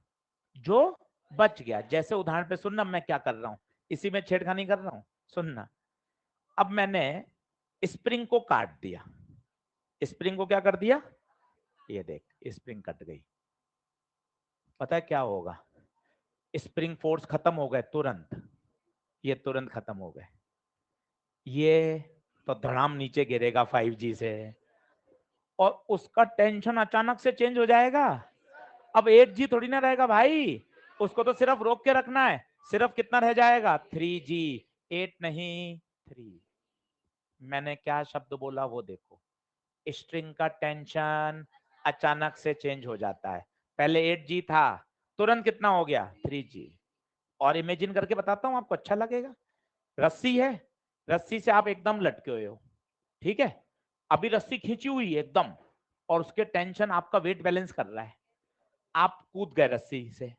जो बच गया, जैसे उदाहरण पे सुनना मैं क्या कर रहा हूं, इसी में छेड़खानी कर रहा हूं, सुनना। अब मैंने स्प्रिंग को काट दिया, स्प्रिंग को क्या कर दिया, ये देख स्प्रिंग कट गई, पता है क्या होगा, स्प्रिंग फोर्स खत्म हो गए तुरंत, ये तुरंत खत्म हो गए, ये तो धड़ाम नीचे गिरेगा 5G से, और उसका टेंशन अचानक से चेंज हो जाएगा। अब 8G थोड़ी ना रहेगा भाई, उसको तो सिर्फ रोक के रखना है, सिर्फ कितना रह जाएगा 3G, 8 नहीं 3। मैंने क्या शब्द बोला वो देखो, स्ट्रिंग का टेंशन अचानक से चेंज हो जाता है, पहले 8G था तुरंत कितना हो गया 3G। और इमेजिन करके बताता हूं आपको अच्छा लगेगा, रस्सी है, रस्सी से आप एकदम लटके हुए हो, ठीक है, अभी रस्सी खींची हुई है एकदम और उसके टेंशन आपका वेट बैलेंस कर रहा है, आप कूद गए रस्सी से।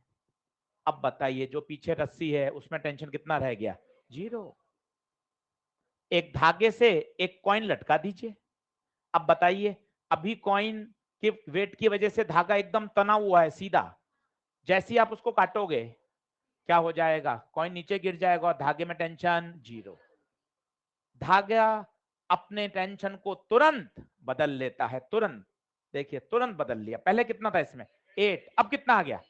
अब बताइए जो पीछे रस्सी है उसमें टेंशन कितना रह गया 0। एक धागे से एक कॉइन लटका दीजिए, अब बताइए अभी कॉइन के वेट की वजह से धागा एकदम तना हुआ है सीधा, जैसे ही आप उसको काटोगे क्या हो जाएगा, कॉइन नीचे गिर जाएगा और धागे में टेंशन 0। धागा अपने टेंशन को तुरंत बदल लेता है, तुरंत, देखिए तुरंत बदल लिया, पहले कितना था इसमें 8, अब कितना आ गया,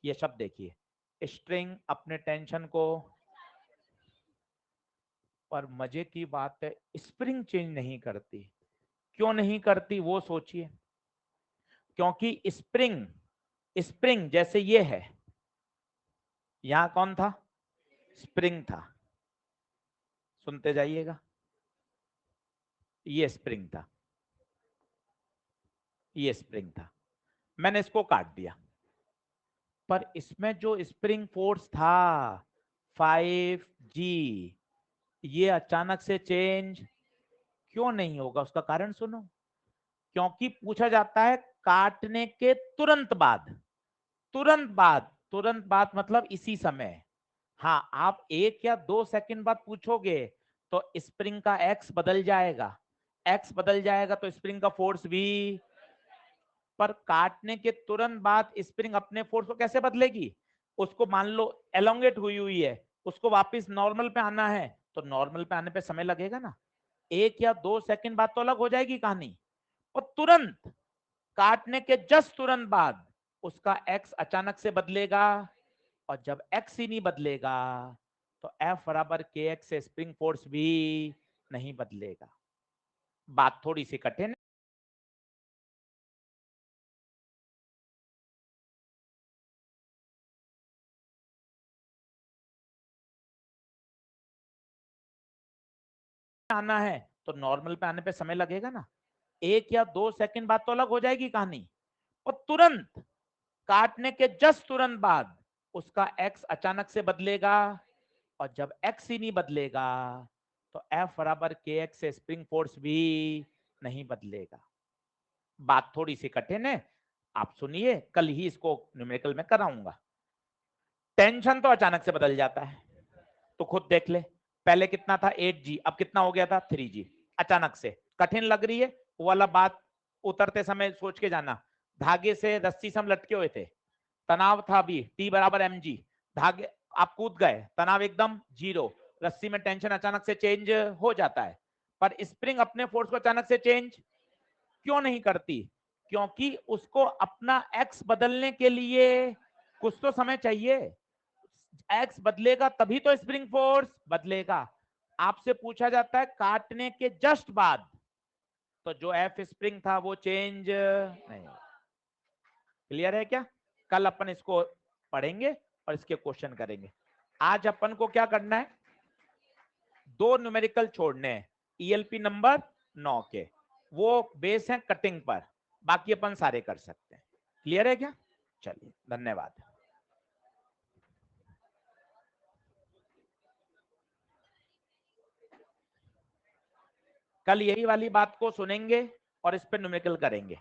ये शब्द देखिए, स्ट्रिंग अपने टेंशन को, पर मजे की बात है स्प्रिंग चेंज नहीं करती। क्यों नहीं करती वो सोचिए, क्योंकि स्प्रिंग, स्प्रिंग जैसे ये है, यहां कौन था, स्प्रिंग था, सुनते जाइएगा, ये स्प्रिंग था, ये स्प्रिंग था, मैंने इसको काट दिया, पर इसमें जो स्प्रिंग फोर्स था 5G, ये अचानक से चेंज क्यों नहीं होगा, उसका कारण सुनो, क्योंकि पूछा जाता है काटने के तुरंत बाद, तुरंत बाद, तुरंत बाद मतलब इसी समय। हाँ आप 1 या 2 सेकंड बाद पूछोगे तो स्प्रिंग का एक्स बदल जाएगा, एक्स बदल जाएगा तो स्प्रिंग का फोर्स भी, पर काटने के तुरंत बाद स्प्रिंग अपने फोर्स को कैसे बदलेगी? उसको मान लो एलोंगेट हुई हुई है, उसको वापस नॉर्मल पे आना है, तो नॉर्मल पे आने पे समय लगेगा ना, 1 या 2 सेकंड बाद तो अलग हो जाएगी कहानी। और तुरंत काटने के जस्ट तुरंत बाद उसका एक्स अचानक से बदलेगा, और जब एक्स ही नहीं बदलेगा तो एफ बराबर के एक्स से स्प्रिंग फोर्स भी नहीं बदलेगा। बात थोड़ी सी कठिन है। आना है तो नॉर्मल पे आने पे समय लगेगा ना, 1 या 2 सेकंड बाद तो अलग हो जाएगी कहानी। और तुरंत काटने के जस्ट तुरंत बाद उसका एक्स अचानक से बदलेगा, और जब एक्स ही नहीं बदलेगा तो एफ बराबर के एक्स से स्प्रिंग फोर्स भी नहीं बदलेगा। बात थोड़ी सी कठिन है, आप सुनिए, कल ही इसको न्यूमेरिकल में कराऊंगा। टेंशन तो अचानक से बदल जाता है, तो खुद देख ले, पहले कितना था 8G, अब कितना हो गया था 3G, अचानक से। कठिन लग रही है वो वाला बात, उतरते समय सोच के जाना, धागे से रस्सी से हम लटके हुए थे, तनाव था भी T बराबर mg, धागे आप कूद गए, तनाव एकदम 0, रस्सी में टेंशन अचानक से चेंज हो जाता है, पर स्प्रिंग अपने फोर्स को अचानक से चेंज क्यों नहीं करती? क्योंकि उसको अपना एक्स बदलने के लिए कुछ तो समय चाहिए, एक्स बदलेगा तभी तो स्प्रिंग फोर्स बदलेगा। आपसे पूछा जाता है काटने के जस्ट बाद, तो जो एफ स्प्रिंग था वो चेंज नहीं। क्लियर है क्या? कल अपन इसको पढ़ेंगे और इसके क्वेश्चन करेंगे। आज अपन को क्या करना है, 2 न्यूमेरिकल छोड़ने हैं ईएलपी नंबर 9 के, वो बेस है कटिंग पर, बाकी अपन सारे कर सकते हैं। क्लियर है क्या? चलिए, धन्यवाद। कल यही वाली बात को सुनेंगे और इस पर न्यूमेरिकल करेंगे।